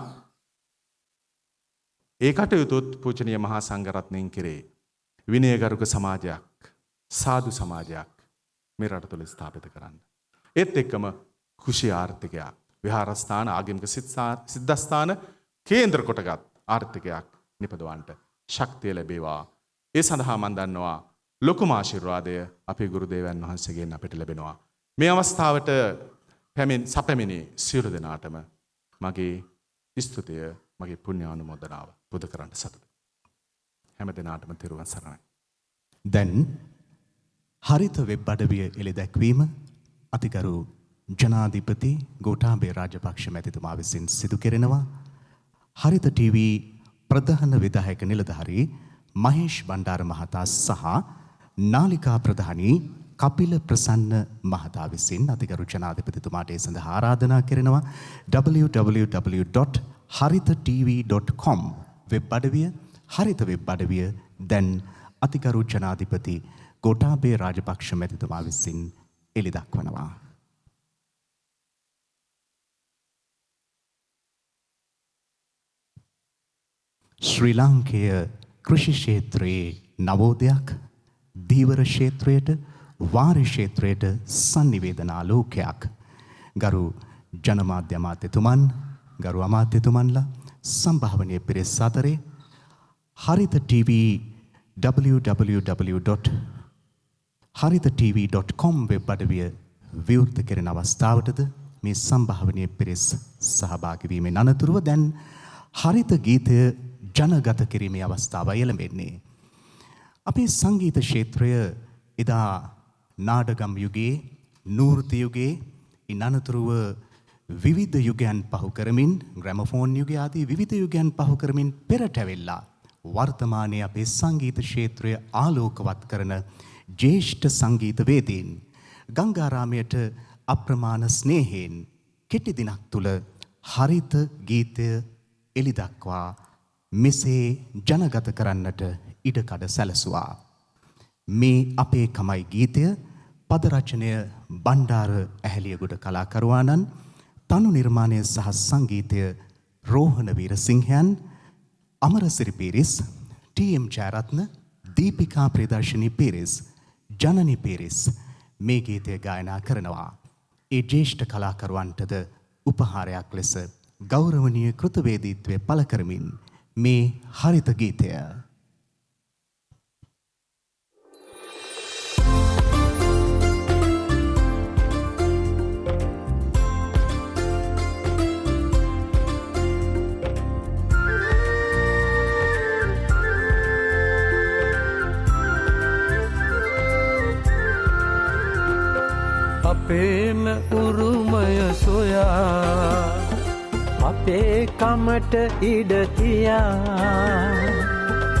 ඒ කටයුතුත් පූජනීය මහා සංඝරත්නයන් කෙරේ විනයගරුක සමාජයක්, සාදු සමාජයක් මේ රට තුළ ස්ථාපිත කරන්න. ඒත් එක්කම කුෂි ආර්ථිකයක්, විහාරස්ථාන, ආගමික සිද්ධාස්ථාන කේන්ද්‍ර කොටගත් ආර්ථිකයක් නිපදවන්නට ශක්තිය ලැබේවා. ඒ සඳහා මම දන්නවා ලොකුම ආශිර්වාදය අපේ ගුරු දේවයන් වහන්සේගෙන් අපිට ලැබෙනවා. මේ අවස්ථාවට සැපැමිණි සියලු දෙනාටම මගේ ස්තුතිය, මගේ පුණ්‍යානුමෝදනාව පුද කරන්න සතුටුයි. හැම දිනාටම තෙරුවන් සරණයි. දැන් හරිත වෙබ් අඩවිය එළි දැක්වීම අතිගරු ජනාධිපති ගෝඨාභය රාජපක්ෂ මැතිතුමා විසින් සිදු කෙරෙනවා. හරිත ටීවී ප්‍රධාන විධායක නිලධාරී මහේෂ් බණ්ඩාර මහතා සහ නාලිකා ප්‍රධානී කපිල ප්‍රසන්න මහතා විසින් අතිගරු ජනාධිපතිතුමාට ඒ සඳහා ආරාධනා කෙරෙනවා. www.harithatv.com වෙබ් අඩවිය හරිත වෙබ් අඩවිය දැන් අතිගරු ජනාධිපති ගෝඨාභය රාජපක්ෂ මැතිතුමා විසින් එළි දක්වනවා. ශ්‍රී ලාංකේය කෘෂි ක්ෂේත්‍රයේ නවෝදයක්, ධීවර ක්ෂේත්‍රයට, වාරි ක්ෂේත්‍රයට sannivedanaaloකයක්. ගරු ජනමාධ්‍ය අමාත්‍යතුමන්, ගරු අමාත්‍යතුමන්ලා, සම්භාවනීය පිරිස් අතරේ හරිත ටීවී www.harithatv.com වෙබ් අඩවිය විවෘත කෙරෙන අවස්ථාවටද මේ සම්භාවනීය පිරිස් සහභාගී වීමෙන් අනතුරුව දැන් හරිත ගීතය ජනගත කිරීමේ අවස්ථාවයි එළඹෙන්නේ. අපේ සංගීත ක්ෂේත්‍රය එදා නාඩගම් යුගයේ, නෘත්‍ය යුගයේ, ඉන් අනතුරුව විවිධ යුගයන් පහු කරමින්, ග්‍රැමෆෝන් යුගය ආදී විවිධ යුගයන් පහු කරමින් පෙරට ඇවිල්ලා වර්තමානයේ අපේ සංගීත ක්ෂේත්‍රය ආලෝකවත් කරන ජ්‍යෙෂ්ඨ සංගීත වේදීන් ගංගාරාමයට අප්‍රමාණ ස්නේහයෙන් කෙටි දිනක් තුල හරිත ගීතය එළි දක්වා මෙසේ ජනගත කරන්නට ඉඩකඩ සැලසුවා. මේ අපේ කමයි ගීතය පද රචනය බණ්ඩාර ඇහැලියගොඩ කලාකරුවාණන්, තනු නිර්මාණය සහ සංගීතය රෝහණ වීරසිංහයන්, අමරසිරි පීරිස්, ටී.එම්. ජයරත්න, දීපිකා ප්‍රදර්ශනී පීරිස්, ජනනි පීරිස් මේ ගීතය ගායනා කරනවා. ඒ ජ්‍යෙෂ්ඨ කලාකරුවන්ටද උපහාරයක් ලෙස ගෞරවනීය කෘතවේදීත්වය පළ කරමින් මේ හරිත ගීතය අපේම උරුමය සොයා අපේ කමට ඉඩ තියා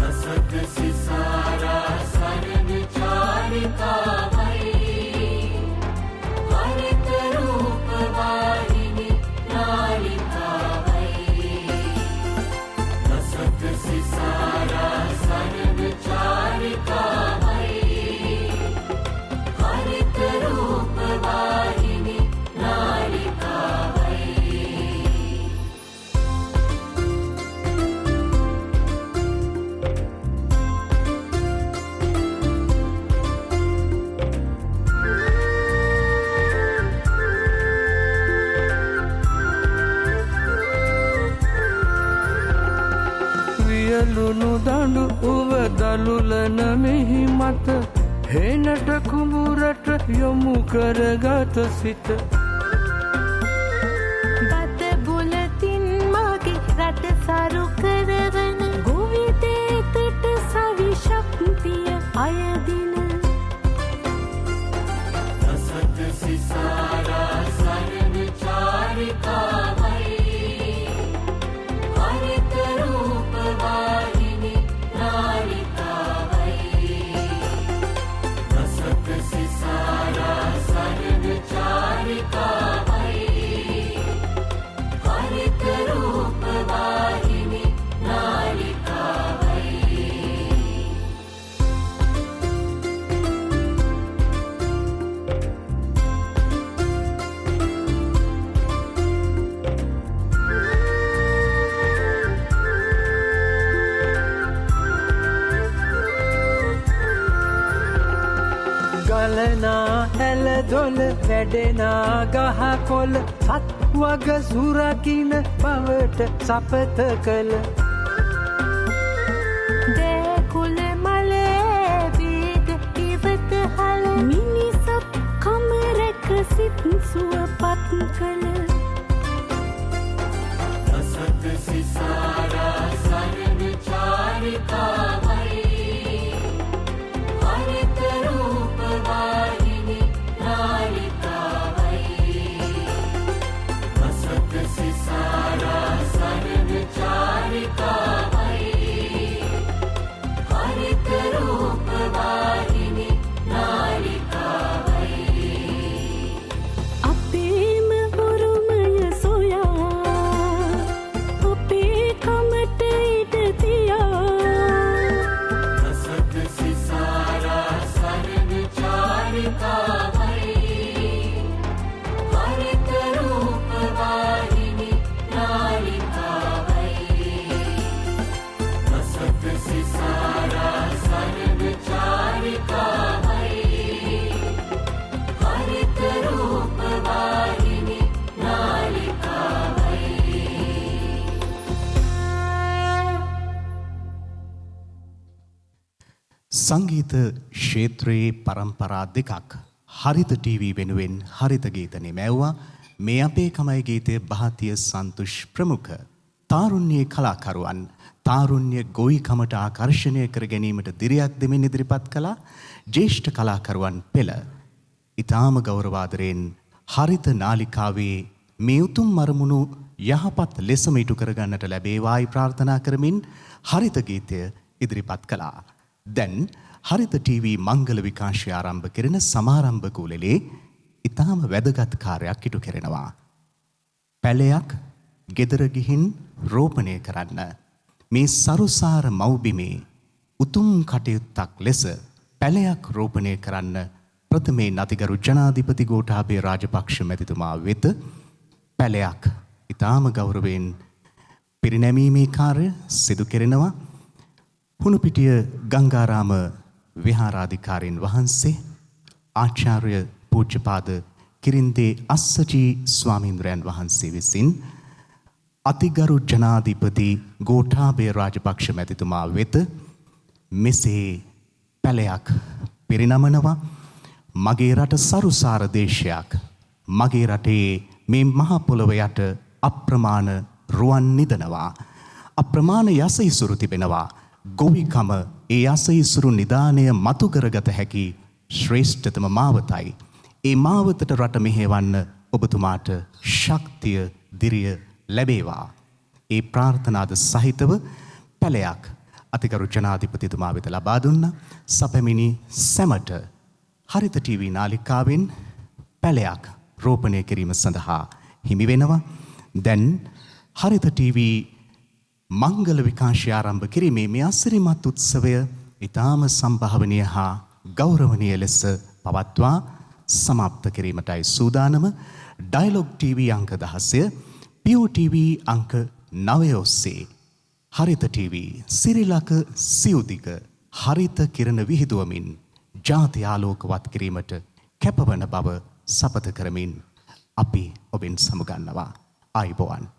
රසක සිසාරා සරණ චාරිකාවයි හරිත රූප වාහිනී නාලිකාවයි රසක සිසාරා සරණ චාරිකාවයි හරිත රූප වාහිනී නාලිකාවයි වියලුණු දඬු උව දලුලන මෙහි මත හේනට කුඹුරට යොමු කරගත සිට බත බුලතින් මගේ රට සරු කරවන ගොවිතේකට සවි ශක්තිය අයදින රසක සිසාරා සරණ චාරිකාවයි හරිත රූප වාහිනී නාලිකාවයි රසක සිසාරා සරණ චාරිකාවයි හරිත රූප වාහිනී නාලිකාවයි ගලනා ඇල දොල වැඩෙනා ගහ කොළ සත් වග සුරකින බවට සපත කළ දේකුල මලේ වේග ඉවත හල මිනිසත් කමරක සිත් සුවපත් කළ රසක සිසාරා සරණ චාරිකාවයි හරිත රූප වාහිනී නාලිකාවයි සංගීත ක්ෂේත්‍රයේ පරම්පරා දෙකක් හරිත ටීවී වෙනුවෙන් හරිත ගීත නිමැව්වා. මේ අපේ කමයි ගීතයේ භාතිය සන්තුෂ් ප්‍රමුඛ තාරුණ්‍යයේ කලාකරුවන් තාරුණ්‍ය ගොවිකමට ආකර්ෂණය කර ගැනීමට දිරියක් දෙමින් ඉදිරිපත් කළ ජ්‍යෙෂ්ඨ කලාකරුවන් පෙළ ඊටාම ගෞරවාදරයෙන් හරිත නාලිකාවේ මේ උතුම් අරමුණු යහපත් ලෙසම ඉටු කරගන්නට ලැබේවායි ප්‍රාර්ථනා කරමින් හරිත ගීතය ඉදිරිපත් කළා. දැන් හරිත ටීවී මංගල විකාශය ආරම්භ කරන සමාරම්භ කුලලේ ඊටාම වැදගත් කාර්යයක් ඉටු කරනවා. පැලයක් ගෙදර ගිහින් රෝපණය කරන්න මේ සරුසාර මව්බිමේ උතුම් කටයුත්තක් ලෙස පැලයක් රෝපණය කරන්න ප්‍රථමයෙන් අතිගරු ජනාධිපති ගෝඨාභය රාජපක්ෂ මැතිතුමා වෙත පැලයක් ඊටාම ගෞරවයෙන් පිරිනැමීමේ කාර්ය සිදු කෙරෙනවා. හුණුපිටිය ගංගාරාම විහාරාධිකාරීන් වහන්සේ ආචාර්ය පූජ්‍යපාද කිරින්දේ අස්සජී ස්වාමීන්ද්‍රයන් වහන්සේ විසින් අතිගරු ජනාධිපති ගෝඨාභය රාජපක්ෂ මැතිතුමා වෙත මෙසේ පැලයක් පිරිනමනවා. මගේ රට සරුසාර දේශයක්. මගේ රටේ මේ මහ පොළොව යට අප්‍රමාණ රුවන් නිදනවා. අප්‍රමාණ යස ඉසුරු තිබෙනවා. ගොවිකම ඒ යස ඉසුරු නිදානය මතු කරගත හැකි ශ්‍රේෂ්ඨතම මාවතයි. ඒ මාවතට රට මෙහෙවන්න ඔබතුමාට ශක්තිය දිරිය ලැබේවා. ඒ ප්‍රාර්ථනාද සහිතව පැලයක් අතිගරු ජනාධිපතිතුමා වෙත ලබා දුන්නා. සැපමිනි සැමට හරිත ටීවී නාලිකාවෙන් පැලයක් රෝපණය කිරීම සඳහා හිමි වෙනවා. දැන් හරිත ටීවී මංගල විකාශය ආරම්භ කිරීමේ මේ අසිරිමත් උත්සවය ඊටාම සම්භාවනීය හා ගෞරවනීය ලෙස පවත්වා සමාප්ත කිරීමටයි සූදානම. ඩයලොග් ටීවී අංක 16 POTV අංක 9 ඔස්සේ හරිත ටීවී සිරිලක සිව්දිග හරිත කිරණ විහිදුවමින් ජාති ආලෝකවත් කිරීමට කැපවන බව සපත කරමින් අපි ඔබෙන් සමුගන්නවා. ආයුබෝවන්.